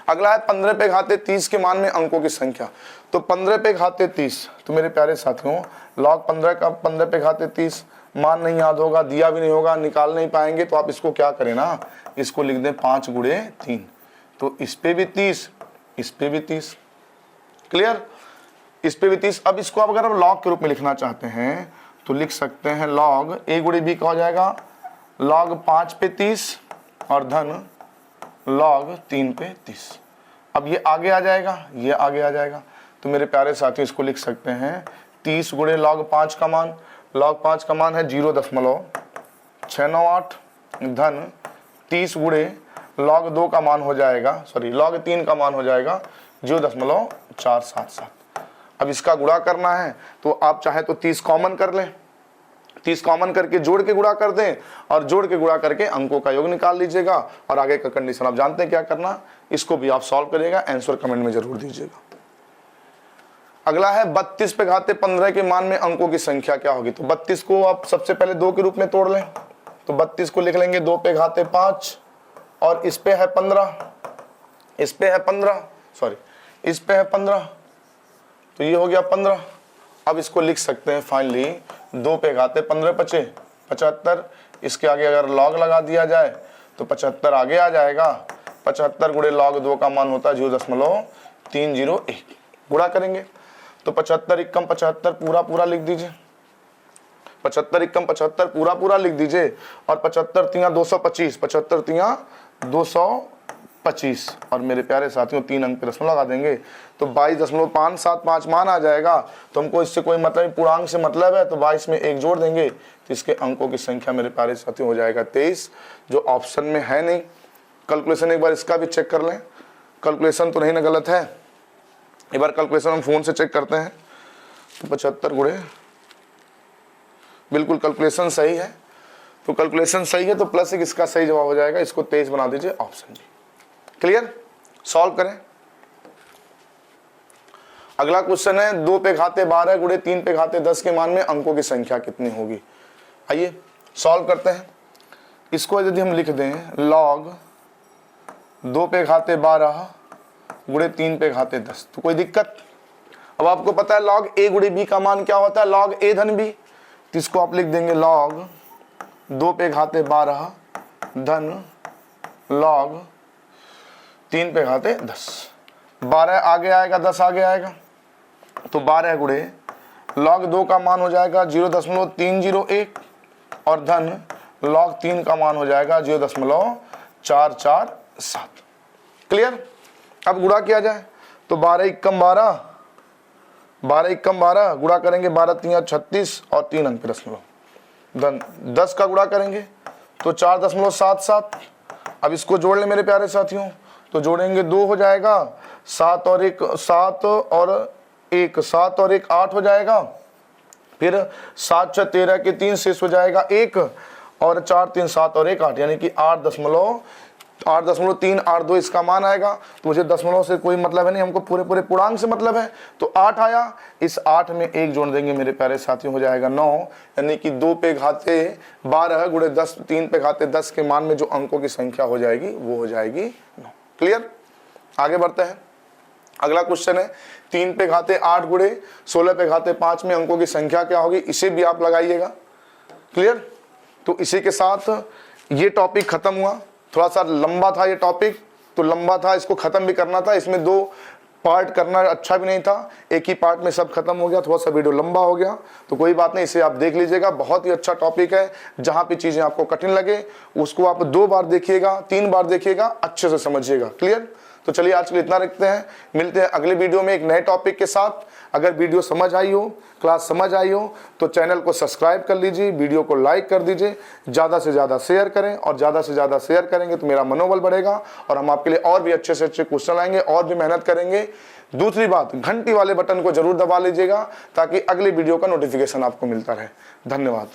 Speaker 1: अगला है 15 पे घाते 30 के मान में अंकों की संख्या। तो 15 पे घाते 30, तो मेरे प्यारे साथियों log 15 का 15 पे घाते 30 मान नहीं याद होगा, दिया भी नहीं होगा, निकाल नहीं पाएंगे, तो आप इसको क्या करें ना, इसको लिख दें 5 गुणे 3। तो इस पे भी 30, इस पे भी 30। क्लियर। इस पे भी 30। अब इसको आप अगर log के रूप में लिखना चाहते हैं तो लिख सकते हैं log a गुणे b का हो जाएगा log 5 पे 30 और धन log 3 पे 30। अब ये आगे आ जाएगा, ये आगे आ जाएगा, तो मेरे प्यारे साथियों इसको लिख सकते हैं 30 गुणे log 5 का मान, log 5 का मान है 0.698 धन 30 गुणे log 2 का मान हो जाएगा, log 3 का मान हो जाएगा 0.477। अब इसका गुणा करना है तो आप चाहे तो 30 कॉमन कर लें, 30 कॉमन करके जोड़ के गुणा कर दें और जोड़ के गुणा करके अंकों का योग निकाल लीजिएगा। और आगे का कंडीशन आप जानते हैं क्या करना, इसको भी आप सॉल्व करिएगा, आंसर कमेंट में जरूर दीजिएगा। अगला है 32 पे घाते 15 के मान में अंकों की संख्या क्या होगी। तो 32 को आप सबसे पहले 2 के रूप में तोड़ लें, तो 32 को लिख लेंगे 2 पे घाते 5 और इस पे है 15, इस पे है 15, इस पे है 15, तो ये हो गया 15। अब इसको लिख सकते हैं फाइनली 2 पे घाते 15 पचे 75, इसके आगे अगर log लगा दिया जाए तो 75 आगे आ जाएगा। 75 गुणे log 2 का मान होता है 0.301। गुणा करेंगे तो 75 एकम 75 पूरा लिख दीजिए, 75 एकम 75 पूरा लिख दीजिए और 75 तिया 225, 75 तिया 225 और मेरे प्यारे साथियों 3 अंक पे दशमलव लगा देंगे तो 22.575 मान आ जाएगा। तो हमको इससे कोई मतलब पूर्णांक से मतलब है, तो 22 में 1 जोड़ देंगे तो इसके अंकों की संख्या मेरे प्यारे साथियों हो जाएगा 23, जो ऑप्शन में है नहीं। कैलकुलेशन एक बार इसका भी चेक कर लें, कैलकुलेशन तो नहीं ना गलत है, एक बार कैलकुलेशन हम फोन से चेक करते हैं। तो 75 गुणे, बिल्कुल कैलकुलेशन सही है, तो कैलकुलेशन सही है तो प्लस 1 इसका सही जवाब हो जाएगा, इसको 23 बना दीजिए, ऑप्शन डी। क्लियर। सॉल्व करें। अगला क्वेश्चन है 2 पे घाते 12 गुणे 3 पे घाते 10 के मान में अंकों की संख्या कितनी होगी। आइए सॉल्व करते हैं। इसको यदि हम लिख दें log 2 पे घाते 12 गुणे 3 पे घाते 10, तो कोई दिक्कत। अब आपको पता है log a गुणे b का मान क्या होता है, log a धन b, तो इसको आप लिख देंगे log 2 पे घाते 12 धन log 3 पे घाते 10। 12 आगे आएगा, 10 आगे आएगा, तो 12 गुणे log 2 का मान हो जाएगा 0.301 और धन log 3 का मान हो जाएगा 0.447। क्लियर। अब गुणा किया जाए तो 12 एकम 12, 12 एक कम 12, गुणा करेंगे 12 3 36 और 3 अंक पे दशमलव। 10 का गुणा करेंगे तो 4.77। अब इसको जोड़ ले मेरे प्यारे साथियों, तो जोड़ेंगे 2 हो जाएगा, 7 और 1 7 और 1 7 और 1 8 हो जाएगा। फिर 7 6 13 के 3 शेष हो जाएगा 1 और 4 3 7 और 1 8, यानी कि 8.382 इसका मान आएगा। तो मुझे दशमलव से कोई मतलब है नहीं, हमको पूरे पूरे पूर्णांक से मतलब है। तो 8 आया, इस 8 में 1 जोड़ देंगे मेरे प्यारे साथियों, हो जाएगा 9, यानी कि 2 पे घाते 12 गुणे 10 3 पे घाते 10 के मान में जो अंकों की संख्या हो जाएगी वो हो जाएगी 9। क्लियर? आगे बढ़ते हैं। अगला क्वेश्चन है 3 पे घाते 8 गुणे 16 पे घाते 5 में अंकों की संख्या क्या होगी, इसे भी आप लगाइएगा। क्लियर? तो इसी के साथ ये टॉपिक खत्म हुआ। थोड़ा सा लंबा था ये टॉपिक, तो लंबा था, इसको खत्म भी करना था, इसमें 2 पार्ट करना अच्छा भी नहीं था, एक ही पार्ट में सब खत्म हो गया, थोड़ा सा वीडियो लंबा हो गया, तो कोई बात नहीं, इसे आप देख लीजिएगा। बहुत ही अच्छा टॉपिक है, जहां पे चीजें आपको कठिन लगे उसको आप 2 बार देखिएगा, 3 बार देखिएगा, अच्छे से समझिएगा। क्लियर? तो चलिए आज के लिए इतना रखते हैं, मिलते हैं अगले वीडियो में एक नए टॉपिक के साथ। अगर वीडियो समझ आई हो, क्लास समझ आई हो, तो चैनल को सब्सक्राइब कर लीजिए, वीडियो को लाइक कर दीजिए, ज़्यादा से ज़्यादा शेयर करें, और ज़्यादा से ज़्यादा शेयर करेंगे तो मेरा मनोबल बढ़ेगा और हम आपके लिए और भी अच्छे से अच्छे क्वेश्चन लाएंगे और भी मेहनत करेंगे। दूसरी बात, घंटी वाले बटन को जरूर दबा लीजिएगा ताकि अगले वीडियो का नोटिफिकेशन आपको मिलता रहे। धन्यवाद।